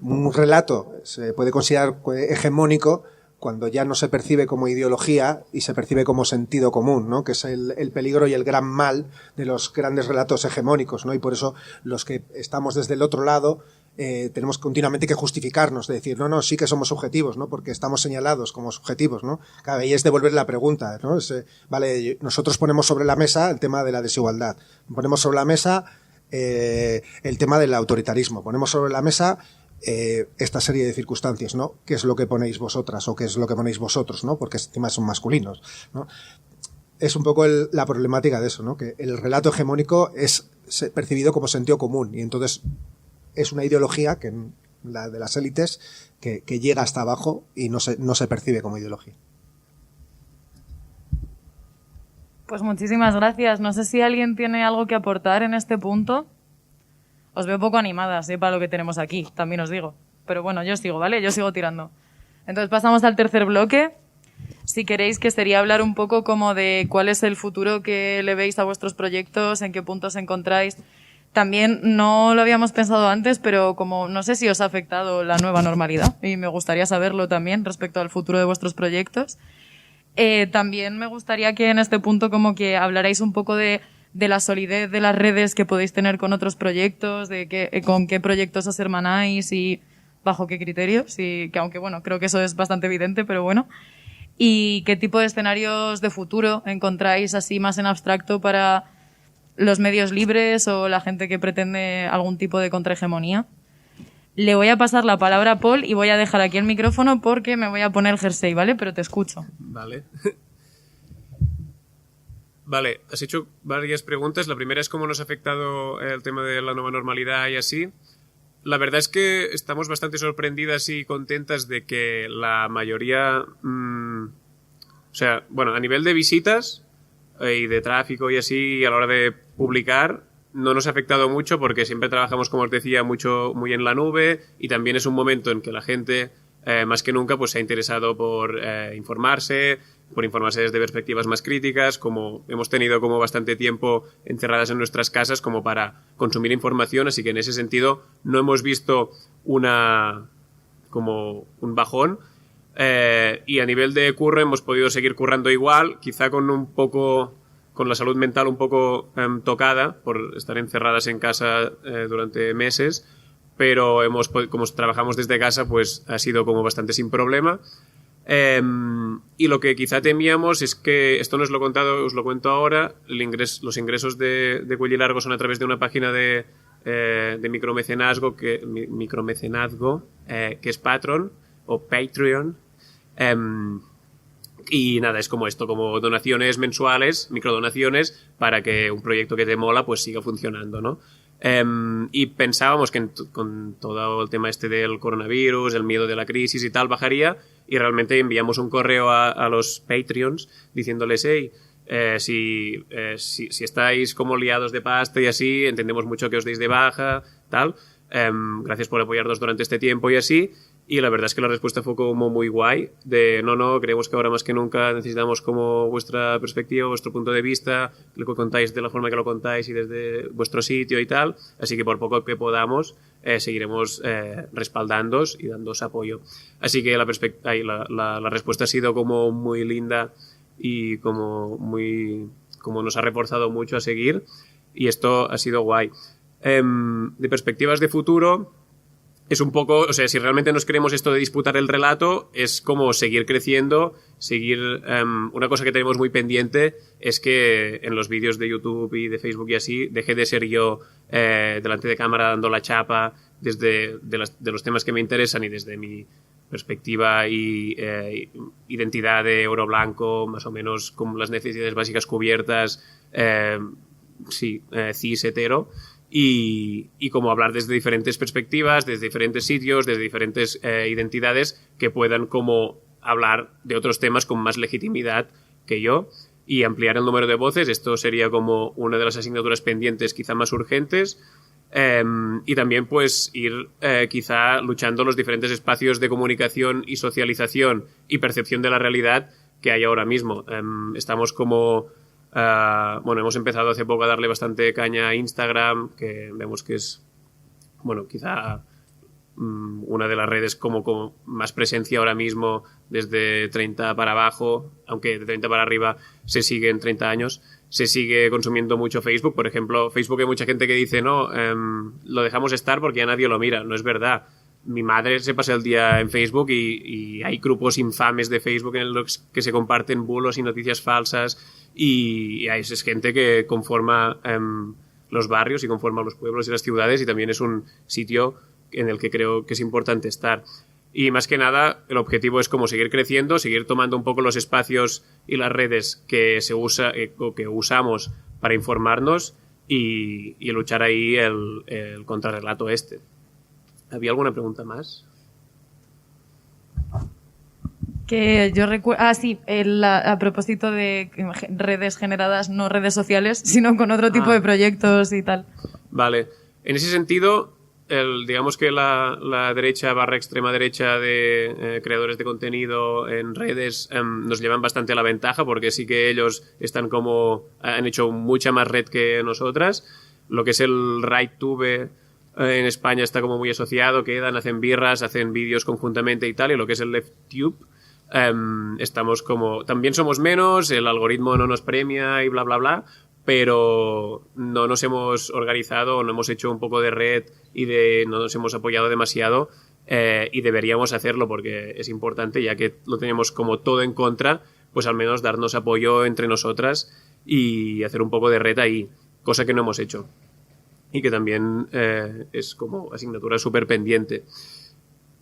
un relato se puede considerar hegemónico cuando ya no se percibe como ideología y se percibe como sentido común, ¿no? Que es el peligro y el gran mal de los grandes relatos hegemónicos, ¿no? Y por eso los que estamos desde el otro lado tenemos continuamente que justificarnos, de decir, no, sí que somos subjetivos, ¿no? Porque estamos señalados como subjetivos, ¿no? Claro, ahí es devolver la pregunta, ¿no? Vale, nosotros ponemos sobre la mesa el tema de la desigualdad, ponemos sobre la mesa el tema del autoritarismo, ponemos sobre la mesa esta serie de circunstancias, ¿no? ¿Qué es lo que ponéis vosotras o qué es lo que ponéis vosotros, ¿no? Porque encima son masculinos, ¿no? Es un poco la problemática de eso, ¿no? Que el relato hegemónico es percibido como sentido común y entonces es una ideología, que la de las élites, que llega hasta abajo y no se percibe como ideología. Pues muchísimas gracias. No sé si alguien tiene algo que aportar en este punto. Os veo poco animadas, para lo que tenemos aquí, también os digo. Pero bueno, yo sigo, ¿vale? Yo sigo tirando. Entonces pasamos al tercer bloque. Si queréis, que sería hablar un poco como de cuál es el futuro que le veis a vuestros proyectos, en qué puntos os encontráis. También no lo habíamos pensado antes, pero como no sé si os ha afectado la nueva normalidad y me gustaría saberlo también respecto al futuro de vuestros proyectos. También me gustaría que en este punto como que hablarais un poco de la solidez de las redes que podéis tener con otros proyectos, con qué proyectos os hermanáis y bajo qué criterios, y que aunque bueno, creo que eso es bastante evidente, pero bueno. Y qué tipo de escenarios de futuro encontráis así más en abstracto para los medios libres o la gente que pretende algún tipo de contrahegemonía. Le voy a pasar la palabra a Paul y voy a dejar aquí el micrófono porque me voy a poner el jersey, ¿vale? Pero te escucho. Vale. Vale, has hecho varias preguntas. La primera es cómo nos ha afectado el tema de la nueva normalidad y así. La verdad es que estamos bastante sorprendidas y contentas de que la mayoría... o sea, bueno, a nivel de visitas y de tráfico y así, a la hora de publicar, no nos ha afectado mucho porque siempre trabajamos, como os decía, muy en la nube, y también es un momento en que la gente, más que nunca, pues se ha interesado por informarse desde perspectivas más críticas, como hemos tenido como bastante tiempo encerradas en nuestras casas como para consumir información, así que en ese sentido no hemos visto como un bajón. Y a nivel de curro hemos podido seguir currando igual, quizá con la salud mental un poco tocada por estar encerradas en casa durante meses, pero como trabajamos desde casa, pues ha sido como bastante sin problema. Y lo que quizá temíamos es que, esto no os lo he contado, os lo cuento ahora, los ingresos de Cuello Largo son a través de una página de micromecenazgo que es Patreon o Patreon. Y nada, es como esto, como donaciones mensuales, microdonaciones, para que un proyecto que te mola pues siga funcionando, ¿no? Y pensábamos que con todo el tema del coronavirus, el miedo de la crisis y tal, bajaría, y realmente enviamos un correo a los Patreons diciéndoles, hey, si estáis como liados de pasta y así, entendemos mucho que os deis de baja, tal, gracias por apoyarnos durante este tiempo y así, y la verdad es que la respuesta fue como muy guay, de no, creemos que ahora más que nunca necesitamos como vuestra perspectiva, vuestro punto de vista, lo que contáis de la forma que lo contáis y desde vuestro sitio y tal, así que por poco que podamos seguiremos respaldándoos y dándoos apoyo. Así que la respuesta ha sido como muy linda y como nos ha reforzado mucho a seguir, y esto ha sido guay. De perspectivas de futuro, es un poco, o sea, si realmente nos queremos esto de disputar el relato, es como seguir creciendo, una cosa que tenemos muy pendiente es que en los vídeos de YouTube y de Facebook y así, deje de ser yo delante de cámara dando la chapa de los temas que me interesan y desde mi perspectiva y identidad de oro blanco, más o menos con las necesidades básicas cubiertas, cis hetero, y como hablar desde diferentes perspectivas, desde diferentes sitios, desde diferentes identidades que puedan como hablar de otros temas con más legitimidad que yo, y ampliar el número de voces. Esto sería como una de las asignaturas pendientes quizá más urgentes, y también pues ir quizá luchando los diferentes espacios de comunicación y socialización y percepción de la realidad que hay ahora mismo. Estamos como hemos empezado hace poco a darle bastante caña a Instagram, que vemos que es, quizá una de las redes como más presencia ahora mismo desde 30 para abajo, aunque de 30 para arriba se sigue en 30 años. Se sigue consumiendo mucho Facebook. Por ejemplo, Facebook, hay mucha gente que dice, lo dejamos estar porque ya nadie lo mira. No es verdad. Mi madre se pasa el día en Facebook y hay grupos infames de Facebook en los que se comparten bulos y noticias falsas, y hay gente que conforma los barrios y conforma los pueblos y las ciudades, y también es un sitio en el que creo que es importante estar. Y más que nada, el objetivo es como seguir creciendo, seguir tomando un poco los espacios y las redes que que usamos para informarnos y luchar ahí el contrarrelato este. ¿Había alguna pregunta más? Que yo recuerdo... a propósito de redes generadas, no redes sociales, sino con otro tipo de proyectos y tal. Vale. En ese sentido, digamos que la derecha / extrema derecha de creadores de contenido en redes nos llevan bastante a la ventaja, porque sí que ellos han hecho mucha más red que nosotras. Lo que es el RightTube en España está como muy asociado, hacen birras, hacen vídeos conjuntamente y tal, y lo que es el LeftTube, estamos también somos menos, el algoritmo no nos premia y bla bla bla, pero no nos hemos organizado, no hemos hecho un poco de red y no nos hemos apoyado demasiado, y deberíamos hacerlo porque es importante, ya que lo tenemos como todo en contra, pues al menos darnos apoyo entre nosotras y hacer un poco de red ahí, cosa que no hemos hecho. Y que también es como asignatura súper pendiente.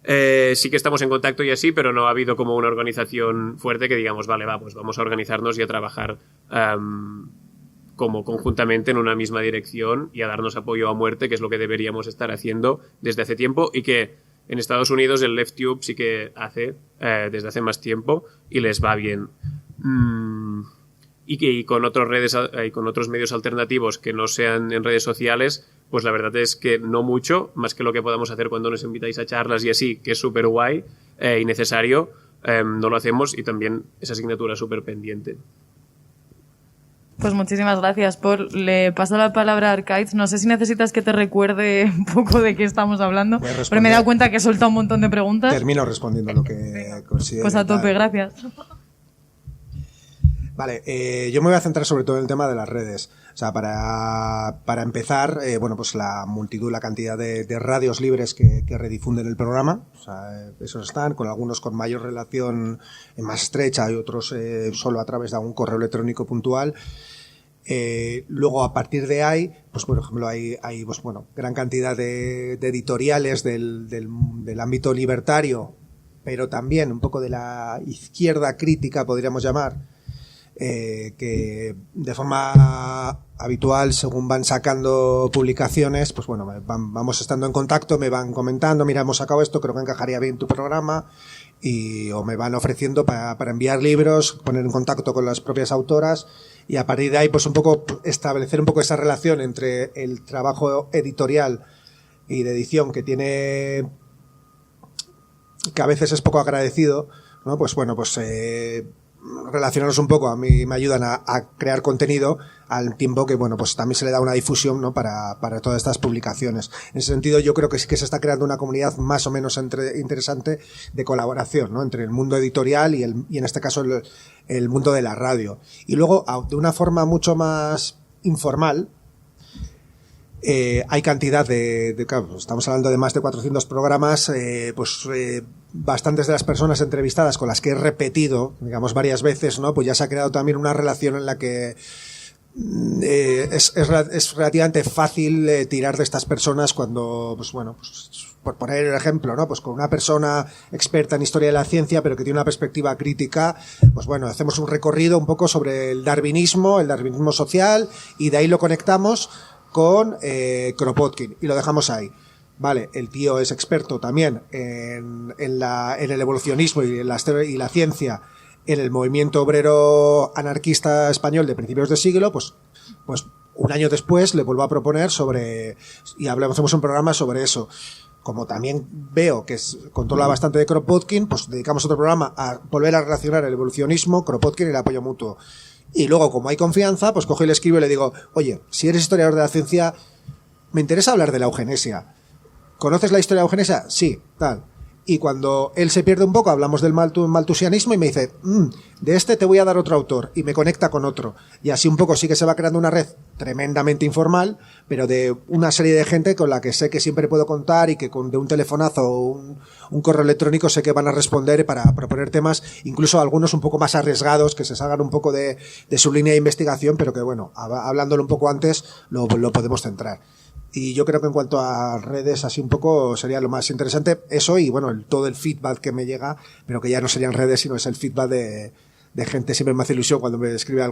Sí que estamos en contacto y así, pero no ha habido como una organización fuerte que digamos, vale, pues vamos a organizarnos y a trabajar como conjuntamente en una misma dirección y a darnos apoyo a muerte, que es lo que deberíamos estar haciendo desde hace tiempo, y que en Estados Unidos el LeftTube sí que hace desde hace más tiempo y les va bien. Y con otras redes y con otros medios alternativos que no sean en redes sociales, pues la verdad es que no mucho, más que lo que podamos hacer cuando nos invitáis a charlas y así, que es súper guay y necesario, no lo hacemos, y también esa asignatura súper pendiente. Pues muchísimas gracias, Paul. Le paso la palabra a Arcaiz. No sé si necesitas que te recuerde un poco de qué estamos hablando, pero me he dado cuenta que he soltado un montón de preguntas. Termino respondiendo lo que considero. Pues a tope, gracias. Vale, yo me voy a centrar sobre todo en el tema de las redes. O sea, para empezar, pues la multitud, la cantidad de radios libres que redifunden el programa. O sea, esos están, con algunos con mayor relación más estrecha y otros solo a través de algún correo electrónico puntual. Luego, a partir de ahí, pues por ejemplo, hay gran cantidad de editoriales del ámbito libertario, pero también un poco de la izquierda crítica, podríamos llamar, que de forma habitual, según van sacando publicaciones, pues vamos estando en contacto, me van comentando, mira, hemos sacado esto, creo que encajaría bien tu programa, o me van ofreciendo para enviar libros, poner en contacto con las propias autoras, y a partir de ahí pues un poco establecer un poco esa relación entre el trabajo editorial y de edición que tiene que a veces es poco agradecido, ¿no? Pues bueno, pues relacionarnos un poco, a mí me ayudan a crear contenido al tiempo que, bueno, pues también se le da una difusión, ¿no? para todas estas publicaciones. En ese sentido, yo creo que sí que se está creando una comunidad más o menos interesante de colaboración, ¿no? Entre el mundo editorial y en este caso el mundo de la radio. Y luego, de una forma mucho más informal, hay cantidad claro, estamos hablando de más de 400 programas, bastantes de las personas entrevistadas con las que he repetido, digamos, varias veces, ¿no? Pues ya se ha creado también una relación en la que es relativamente fácil tirar de estas personas cuando, pues bueno, pues por poner el ejemplo, ¿no? Pues con una persona experta en historia de la ciencia, pero que tiene una perspectiva crítica, pues bueno, hacemos un recorrido un poco sobre el darwinismo social, y de ahí lo conectamos con Kropotkin y lo dejamos ahí. Vale, el tío es experto también en el evolucionismo y la ciencia, en el movimiento obrero anarquista español de principios de siglo, pues un año después le vuelvo a proponer hacemos un programa sobre eso. Como también veo que controla bastante de Kropotkin, pues dedicamos otro programa a volver a relacionar el evolucionismo, Kropotkin y el apoyo mutuo. Y luego, como hay confianza, pues cojo y le escribo y le digo, oye, si eres historiador de la ciencia, me interesa hablar de la eugenesia. ¿Conoces la historia de la eugenesia? Sí, tal. Y cuando él se pierde un poco, hablamos del maltusianismo y me dice, de este te voy a dar otro autor, y me conecta con otro. Y así un poco sí que se va creando una red tremendamente informal, pero de una serie de gente con la que sé que siempre puedo contar y que de un telefonazo o un correo electrónico sé que van a responder para proponer temas, incluso algunos un poco más arriesgados, que se salgan un poco de su línea de investigación, pero que bueno, hablándolo un poco antes, lo podemos centrar. Y yo creo que en cuanto a redes, así un poco sería lo más interesante eso, y bueno, todo el feedback que me llega, pero que ya no serían redes, sino es el feedback de gente. Siempre me hace ilusión cuando me escribe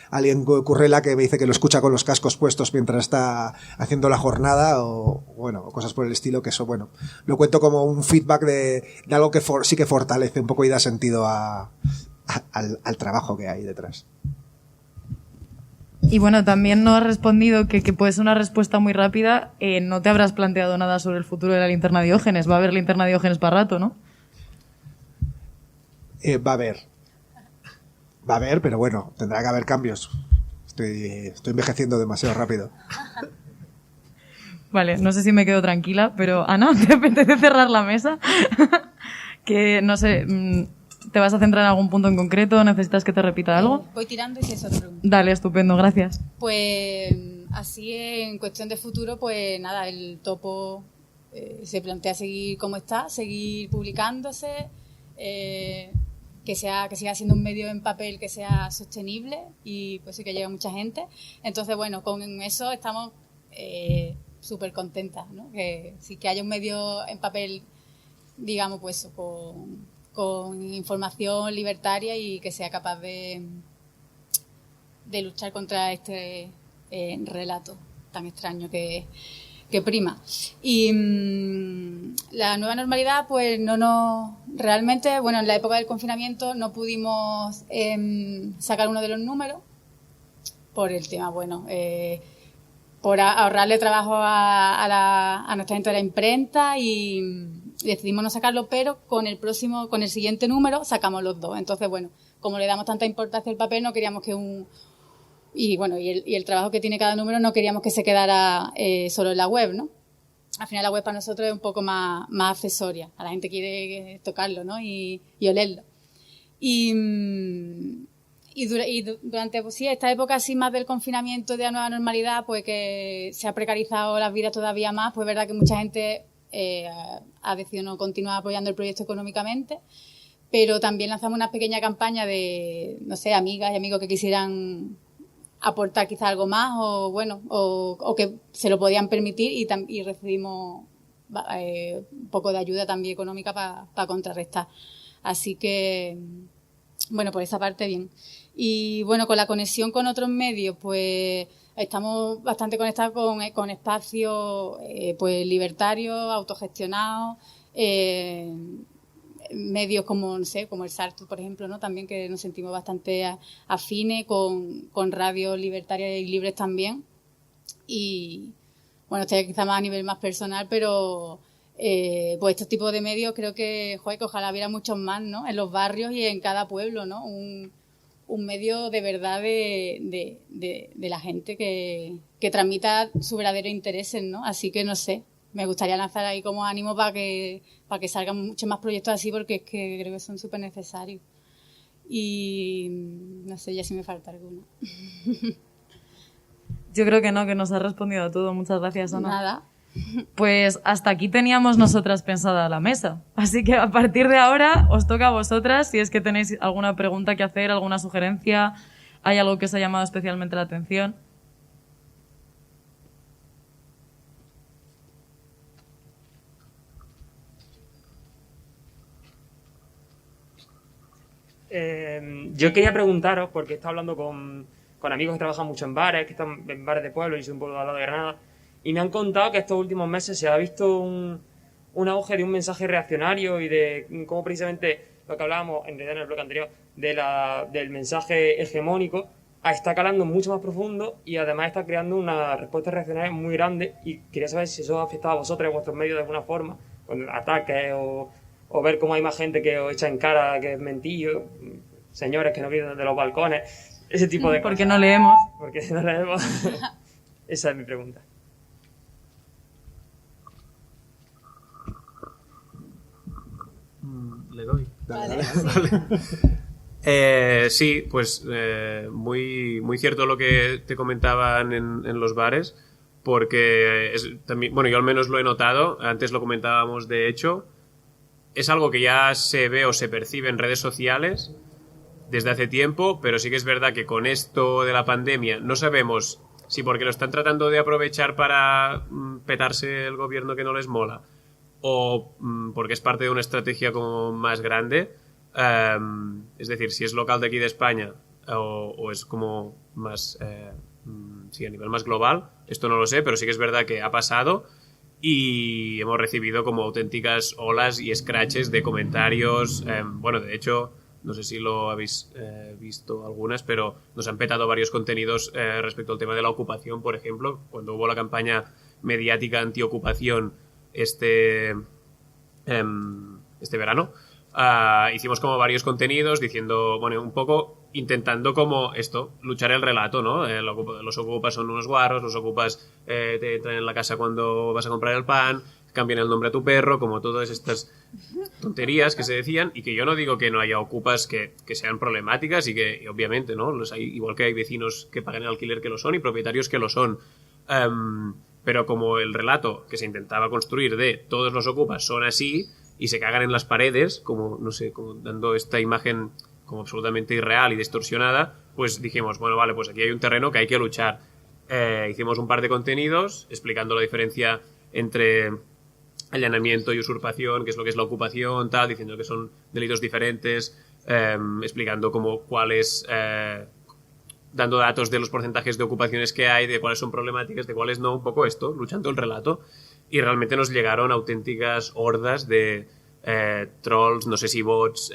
alguien currela que me dice que lo escucha con los cascos puestos mientras está haciendo la jornada, o bueno, cosas por el estilo, que eso, bueno, lo cuento como un feedback de algo que sí que fortalece un poco y da sentido al trabajo que hay detrás. Y bueno, también no has respondido, que puede ser una respuesta muy rápida. No te habrás planteado nada sobre el futuro de la linterna Diógenes. Va a haber linterna Diógenes para rato, ¿no? Va a haber, pero bueno, tendrá que haber cambios. Estoy envejeciendo demasiado rápido. Vale, no sé si me quedo tranquila, pero Ana, ¿te apetece cerrar la mesa? Que no sé, ¿te vas a centrar en algún punto en concreto? ¿Necesitas que te repita algo? Voy tirando y si eso te pregunto. Dale, estupendo, gracias. Pues así en cuestión de futuro, pues nada, el topo se plantea seguir como está, seguir publicándose, que siga siendo un medio en papel que sea sostenible y pues sí que llegue a mucha gente. Entonces, bueno, con eso estamos súper contentas, ¿no? Que sí que haya un medio en papel, digamos, pues con información libertaria y que sea capaz de luchar contra este relato tan extraño que prima. Y la nueva normalidad, pues realmente, bueno, en la época del confinamiento no pudimos sacar uno de los números por el tema, bueno, por ahorrarle trabajo a nuestra gente de la imprenta, y decidimos no sacarlo, pero con el siguiente número sacamos los dos. Entonces, bueno, como le damos tanta importancia al papel, no queríamos que y el trabajo que tiene cada número no queríamos que se quedara solo en la web, ¿no? Al final la web para nosotros es un poco más accesoria. A la gente quiere tocarlo, ¿no? Y olerlo. Y durante pues sí, esta época así más del confinamiento, de la nueva normalidad, pues que se ha precarizado las vidas todavía más, pues es verdad que mucha gente ha decidido no continuar apoyando el proyecto económicamente, pero también lanzamos una pequeña campaña de, no sé, amigas y amigos que quisieran aportar quizá algo más, o bueno, o que se lo podían permitir, y recibimos un poco de ayuda también económica para contrarrestar. Así que, bueno, por esa parte bien. Y bueno, con la conexión con otros medios, pues estamos bastante conectados con espacios pues libertarios, autogestionados, medios como, no sé, como el Sartu, por ejemplo, ¿no? También, que nos sentimos bastante afines con radios libertarias y libres también. Y bueno, esto ya quizá más a nivel más personal, pero Pues estos tipos de medios creo que, joder, que ojalá hubiera muchos más, ¿no? En los barrios y en cada pueblo, ¿no? Un medio de verdad de la gente que transmita su verdadero interés, ¿no? Así que no sé, me gustaría lanzar ahí como ánimo para que salgan muchos más proyectos así, porque es que creo que son súper necesarios. Y no sé ya si me falta alguno. Yo creo que no, que nos has respondido a todo. Muchas gracias, Ana. Nada. Pues hasta aquí teníamos nosotras pensada la mesa. Así que a partir de ahora os toca a vosotras, si es que tenéis alguna pregunta que hacer, alguna sugerencia, hay algo que os ha llamado especialmente la atención. Yo quería preguntaros, porque he estado hablando con amigos que trabajan mucho en bares, que están en bares de pueblo, y soy un pueblo al lado de Granada, y me han contado que estos últimos meses se ha visto un auge de un mensaje reaccionario y de cómo precisamente lo que hablábamos en realidad en el bloque anterior del mensaje hegemónico está calando mucho más profundo y además está creando una respuesta reaccionaria muy grande, y quería saber si eso ha afectado a vosotros y a vuestros medios de alguna forma, con ataques o ver cómo hay más gente que os echa en cara que es mentillo, señores que no vienen de los balcones, ese tipo de cosas. Porque no leemos. Porque no leemos. Esa es mi pregunta. Le doy. Dale. Sí, pues muy, muy cierto lo que te comentaban en los bares, porque también, bueno, yo al menos lo he notado, antes lo comentábamos de hecho, es algo que ya se ve o se percibe en redes sociales desde hace tiempo, pero sí que es verdad que con esto de la pandemia no sabemos si porque lo están tratando de aprovechar para petarse el gobierno que no les mola, o porque es parte de una estrategia como más grande. Es decir, si es local de aquí de España o es como más sí, a nivel más global, esto no lo sé, pero sí que es verdad que ha pasado y hemos recibido como auténticas olas y scratches de comentarios. Bueno, de hecho, no sé si lo habéis visto algunas, pero nos han petado varios contenidos respecto al tema de la ocupación, por ejemplo, cuando hubo la campaña mediática antiocupación este verano. Hicimos como varios contenidos diciendo, bueno, un poco intentando como esto, luchar el relato, ¿no? Los ocupas son unos guarros, los ocupas te entran en la casa cuando vas a comprar el pan, cambian el nombre a tu perro, como todas estas tonterías que se decían, y que yo no digo que no haya ocupas que sean problemáticas y que obviamente, ¿no? Los hay, igual que hay vecinos que pagan el alquiler que lo son y propietarios que lo son. Pero como el relato que se intentaba construir de todos los ocupas son así y se cagan en las paredes, como, no sé, como dando esta imagen como absolutamente irreal y distorsionada, pues dijimos, bueno, vale, pues aquí hay un terreno que hay que luchar. Hicimos un par de contenidos explicando la diferencia entre allanamiento y usurpación, qué es lo que es la ocupación, tal, diciendo que son delitos diferentes, explicando como cuáles, dando datos de los porcentajes de ocupaciones que hay, de cuáles son problemáticas, de cuáles no, un poco esto, luchando el relato. Y realmente nos llegaron auténticas hordas de trolls, no sé si bots,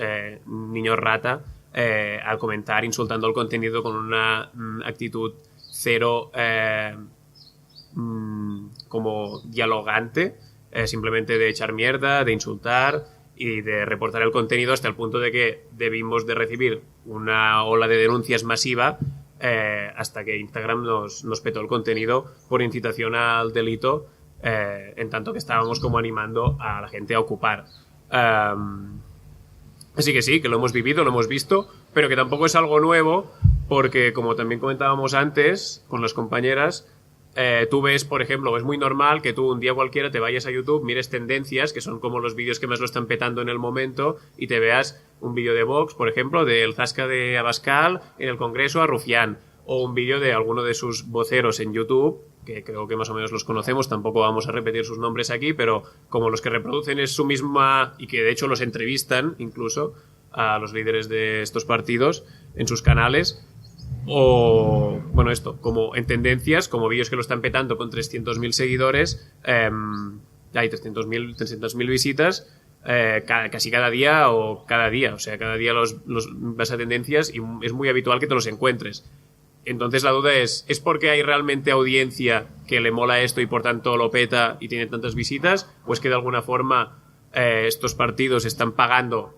niños rata, al comentar, insultando el contenido con una actitud cero como dialogante, simplemente de echar mierda, de insultar y de reportar el contenido, hasta el punto de que debimos de recibir una ola de denuncias masiva hasta que Instagram nos petó el contenido por incitación al delito, en tanto que estábamos como animando a la gente a ocupar. Así que sí, que lo hemos vivido, lo hemos visto, pero que tampoco es algo nuevo, porque como también comentábamos antes con las compañeras, tú ves, por ejemplo, es muy normal que tú un día cualquiera te vayas a YouTube, mires tendencias, que son como los vídeos que más lo están petando en el momento, y te veas un vídeo de Vox, por ejemplo, del Zasca de Abascal en el Congreso a Rufián, o un vídeo de alguno de sus voceros en YouTube, que creo que más o menos los conocemos, tampoco vamos a repetir sus nombres aquí, pero como los que reproducen es su misma, y que de hecho los entrevistan incluso a los líderes de estos partidos en sus canales, o bueno, esto, como en tendencias, como vídeos que lo están petando con 300.000 seguidores, hay 300.000 visitas, casi cada día, o sea, cada día los vas a tendencias y es muy habitual que te los encuentres. Entonces la duda es porque hay realmente audiencia que le mola esto y por tanto lo peta y tiene tantas visitas? ¿O es que de alguna forma estos partidos están pagando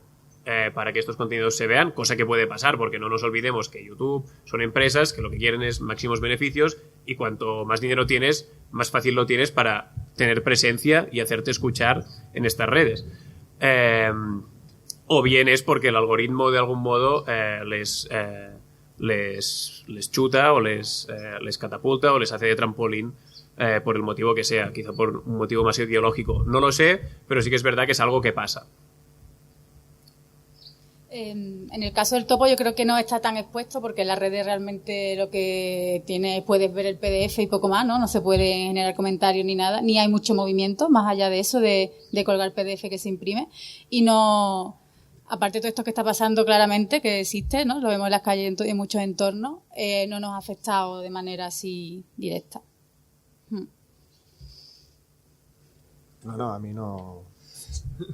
para que estos contenidos se vean? Cosa que puede pasar, porque no nos olvidemos que YouTube son empresas que lo que quieren es máximos beneficios, y cuanto más dinero tienes, más fácil lo tienes para tener presencia y hacerte escuchar en estas redes. O bien es porque el algoritmo de algún modo les chuta o les catapulta o les hace de trampolín por el motivo que sea, quizá por un motivo más ideológico. No lo sé, pero sí que es verdad que es algo que pasa. En el caso del topo yo creo que no está tan expuesto, porque en las redes realmente lo que tiene, puedes ver el PDF y poco más, ¿no? No se puede generar comentarios ni nada, ni hay mucho movimiento más allá de eso, de colgar PDF que se imprime. Y no, aparte de todo esto que está pasando claramente, que existe, ¿no? Lo vemos en las calles en muchos entornos, no nos ha afectado de manera así directa. No, a mí no.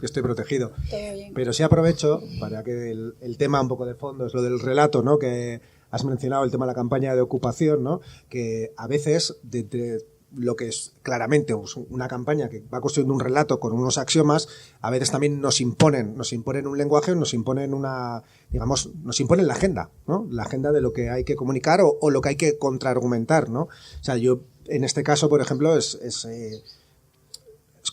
Estoy protegido. Todo bien. Pero sí aprovecho para que el tema un poco de fondo es lo del relato, ¿no? Que has mencionado el tema de la campaña de ocupación, ¿no? Que a veces de lo que es claramente una campaña que va construyendo un relato con unos axiomas, a veces también nos imponen un lenguaje, nos imponen nos imponen la agenda, ¿no? La agenda de lo que hay que comunicar o lo que hay que contraargumentar, ¿no? O sea, yo en este caso, por ejemplo, es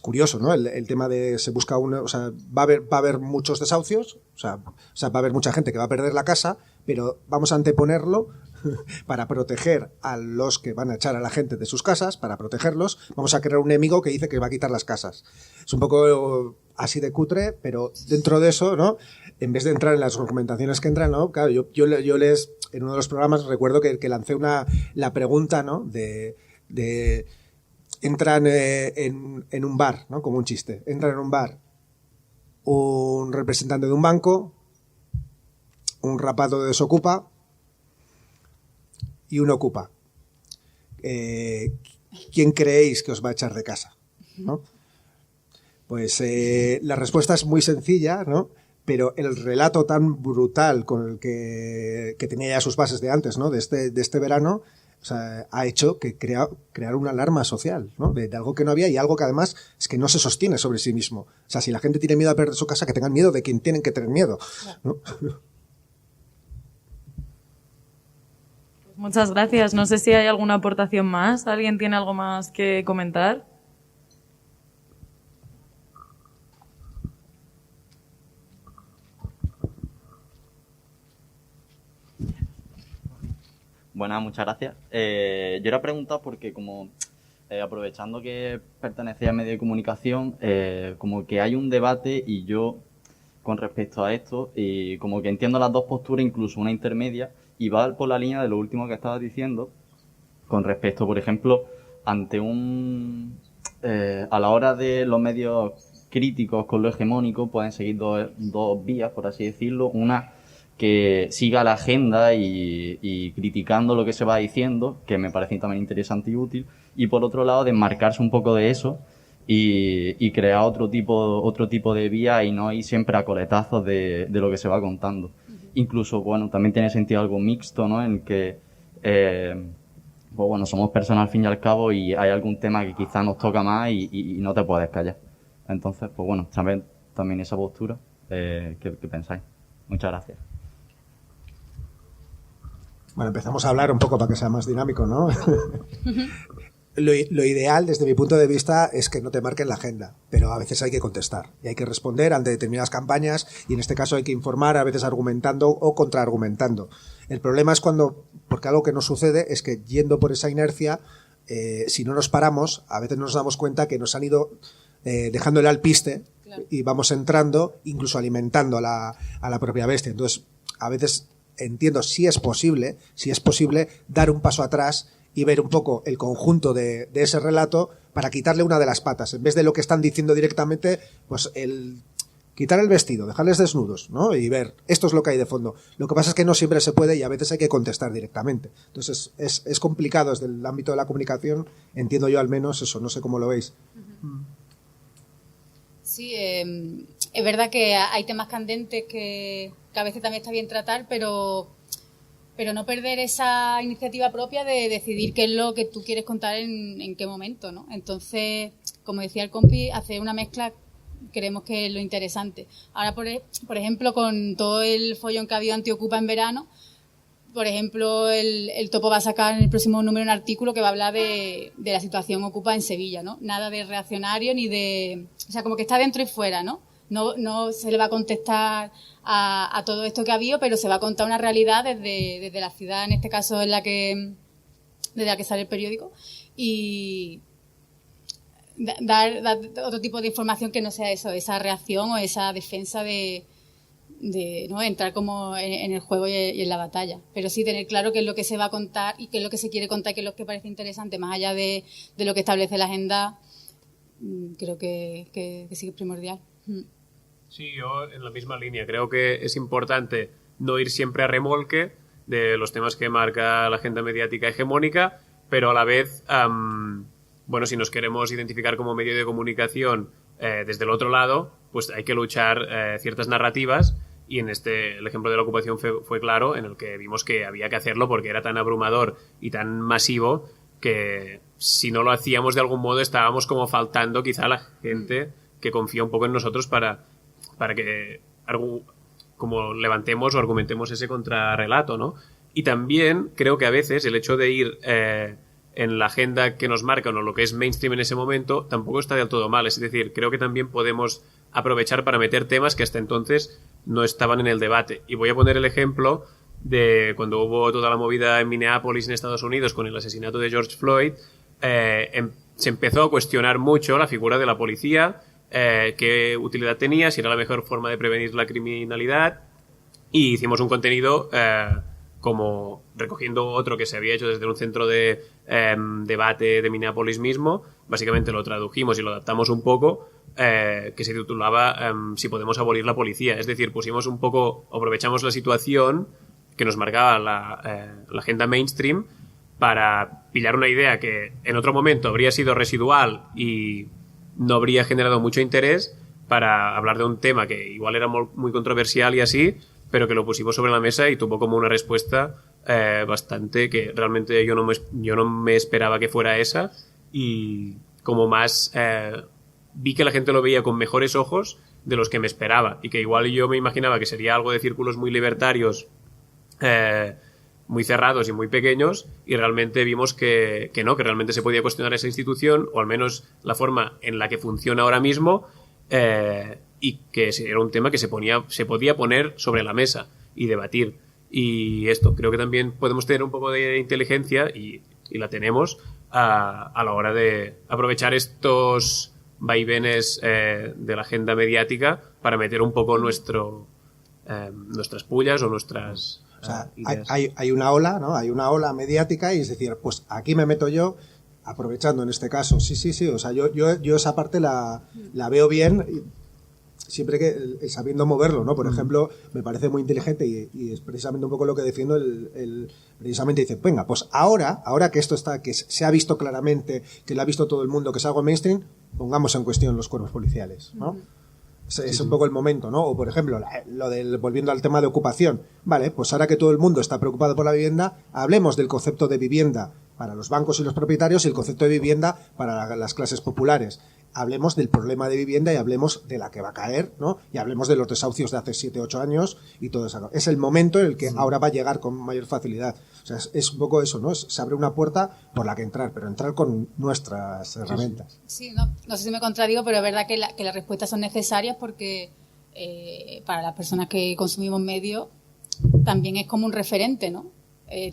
curioso, ¿no? El tema de se busca o sea, va a haber muchos desahucios, o sea, va a haber mucha gente que va a perder la casa, pero vamos a anteponerlo para proteger a los que van a echar a la gente de sus casas, para protegerlos, vamos a crear un enemigo que dice que va a quitar las casas. Es un poco así de cutre, pero dentro de eso, ¿no? En vez de entrar en las argumentaciones que entran, ¿no? Claro, yo les, en uno de los programas recuerdo que lancé la pregunta, ¿no? De entran en un bar, ¿no? Como un chiste. Entran en un bar un representante de un banco, un rapado de Desokupa y un Ocupa. ¿Quién creéis que os va a echar de casa? ¿No? Pues la respuesta es muy sencilla, ¿no? Pero el relato tan brutal con el que tenía ya sus bases de antes, ¿no? De este verano, o sea, ha hecho que crear una alarma social, ¿no? De algo que no había, y algo que además es que no se sostiene sobre sí mismo. O sea, si la gente tiene miedo a perder su casa, que tengan miedo de quien tienen que tener miedo, ¿no? Muchas gracias. No sé si hay alguna aportación más. ¿Alguien tiene algo más que comentar? Buenas, muchas gracias. Yo era preguntado porque como aprovechando que pertenecía a medio de comunicación, como que hay un debate y yo con respecto a esto, y como que entiendo las dos posturas, incluso una intermedia, y va por la línea de lo último que estabas diciendo con respecto, por ejemplo, ante a la hora de los medios críticos con lo hegemónico pueden seguir dos vías, por así decirlo. Una que siga la agenda y criticando lo que se va diciendo, que me parece también interesante y útil, y por otro lado desmarcarse un poco de eso y crear otro tipo de vía y no ir siempre a coletazos de lo que se va contando. Incluso, bueno, también tiene sentido algo mixto, ¿no? En que pues bueno, somos personas al fin y al cabo y hay algún tema que quizás nos toca más y no te puedes callar. Entonces, pues bueno, también esa postura, ¿qué pensáis? Muchas gracias. Bueno, empezamos a hablar un poco para que sea más dinámico, ¿no? Lo ideal, desde mi punto de vista, es que no te marquen la agenda, pero a veces hay que contestar y hay que responder ante determinadas campañas, y en este caso hay que informar, a veces argumentando o contraargumentando. El problema es porque algo que nos sucede es que yendo por esa inercia, si no nos paramos, a veces nos damos cuenta que nos han ido dejando el alpiste, claro, y vamos entrando, incluso alimentando a la propia bestia. Entonces, a veces entiendo si es posible dar un paso atrás y ver un poco el conjunto de ese relato para quitarle una de las patas. En vez de lo que están diciendo directamente, pues quitar el vestido, dejarles desnudos, ¿no? Y ver, esto es lo que hay de fondo. Lo que pasa es que no siempre se puede y a veces hay que contestar directamente. Entonces es complicado desde el ámbito de la comunicación, entiendo yo al menos eso, no sé cómo lo veis. Sí, es verdad que hay temas candentes que a veces también está bien tratar, pero pero no perder esa iniciativa propia de decidir qué es lo que tú quieres contar en qué momento, ¿no? Entonces, como decía el compi, hacer una mezcla creemos que es lo interesante. Ahora, por ejemplo, con todo el follón que ha habido antiocupa en verano, por ejemplo, el Topo va a sacar en el próximo número un artículo que va a hablar de la situación ocupa en Sevilla, ¿no? Nada de reaccionario ni de... O sea, como que está dentro y fuera, ¿no? No se le va a contestar a todo esto que ha habido, pero se va a contar una realidad desde la ciudad, en este caso desde la que sale el periódico, y dar otro tipo de información que no sea eso, esa reacción o esa defensa de no entrar como en el juego y en la batalla, pero sí tener claro qué es lo que se va a contar y qué es lo que se quiere contar y qué es lo que parece interesante, más allá de lo que establece la agenda. Creo que sí que es primordial. Sí, yo en la misma línea. Creo que es importante no ir siempre a remolque de los temas que marca la agenda mediática hegemónica, pero a la vez, bueno, si nos queremos identificar como medio de comunicación desde el otro lado, pues hay que luchar ciertas narrativas, y en el ejemplo de la ocupación fue claro, en el que vimos que había que hacerlo porque era tan abrumador y tan masivo que si no lo hacíamos de algún modo estábamos como faltando quizá a la gente que confía un poco en nosotros para que como levantemos o argumentemos ese contrarrelato, ¿no? Y también creo que a veces el hecho de ir en la agenda que nos marcan o lo que es mainstream en ese momento tampoco está del todo mal. Es decir, creo que también podemos aprovechar para meter temas que hasta entonces no estaban en el debate. Y voy a poner el ejemplo de cuando hubo toda la movida en Minneapolis, en Estados Unidos, con el asesinato de George Floyd. Se empezó a cuestionar mucho la figura de la policía, qué utilidad tenía, si era la mejor forma de prevenir la criminalidad, y hicimos un contenido como recogiendo otro que se había hecho desde un centro de debate de Minneapolis mismo. Básicamente lo tradujimos y lo adaptamos un poco, que se titulaba Si podemos abolir la policía. Es decir, pusimos un poco, aprovechamos la situación que nos marcaba la agenda mainstream para pillar una idea que en otro momento habría sido residual y no habría generado mucho interés, para hablar de un tema que igual era muy controversial y así, pero que lo pusimos sobre la mesa y tuvo como una respuesta bastante que realmente yo no me esperaba que fuera esa, y como más vi que la gente lo veía con mejores ojos de los que me esperaba, y que igual yo me imaginaba que sería algo de círculos muy libertarios, muy cerrados y muy pequeños, y realmente vimos que no, que realmente se podía cuestionar esa institución, o al menos la forma en la que funciona ahora mismo, y que era un tema que se podía poner sobre la mesa y debatir. Y esto, creo que también podemos tener un poco de inteligencia, y la tenemos, a la hora de aprovechar estos vaivenes de la agenda mediática para meter un poco nuestras pullas o nuestras... O sea, hay una ola, ¿no? Hay una ola mediática, y es decir, pues aquí me meto yo, aprovechando en este caso. Sí. O sea, yo esa parte la veo bien, siempre que sabiendo moverlo, ¿no? Por ejemplo, me parece muy inteligente, y es precisamente un poco lo que defiendo. Precisamente dice, venga, pues ahora que esto está, que se ha visto claramente, que lo ha visto todo el mundo, que es algo mainstream, pongamos en cuestión los cuerpos policiales, ¿no? Es un poco el momento, ¿no? O, por ejemplo, volviendo al tema de ocupación. Vale, pues ahora que todo el mundo está preocupado por la vivienda, hablemos del concepto de vivienda para los bancos y los propietarios y el concepto de vivienda para las clases populares. Hablemos del problema de vivienda y hablemos de la que va a caer, ¿no? Y hablemos de los desahucios de hace 7, 8 años y todo eso. Es el momento en el que ahora va a llegar con mayor facilidad. O sea, es un poco eso, ¿no? Se abre una puerta por la que entrar, pero entrar con nuestras herramientas. Sí, no sé si me contradigo, pero es verdad que las respuestas son necesarias, porque para las personas que consumimos medios también es como un referente, ¿no?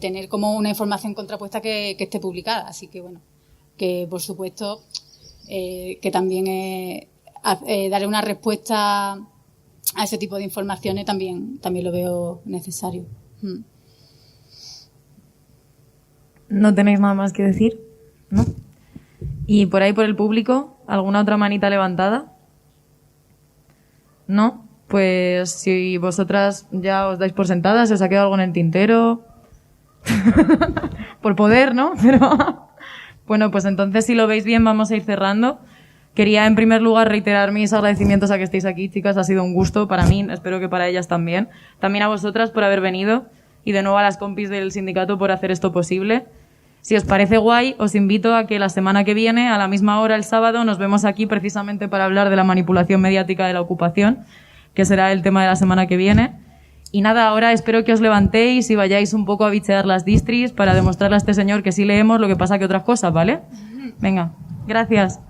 Tener como una información contrapuesta que esté publicada. Así que, bueno, que por supuesto que también darle una respuesta a ese tipo de informaciones también lo veo necesario. ¿No tenéis nada más que decir? ¿No? ¿Y por ahí, por el público, alguna otra manita levantada? ¿No? Pues si vosotras ya os dais por sentadas, se os ha quedado algo en el tintero. Por poder, ¿no? Pero bueno, pues entonces, si lo veis bien, vamos a ir cerrando. Quería, en primer lugar, reiterar mis agradecimientos a que estéis aquí, chicas. Ha sido un gusto para mí, espero que para ellas también. También a vosotras por haber venido. y de nuevo a las compis del sindicato por hacer esto posible. Si os parece guay, os invito a que la semana que viene, a la misma hora, el sábado, nos vemos aquí precisamente para hablar de la manipulación mediática de la ocupación, que será el tema de la semana que viene. Y nada, ahora espero que os levantéis y vayáis un poco a bichear las distris para demostrarle a este señor que sí leemos, lo que pasa que otras cosas, ¿vale? Venga, gracias.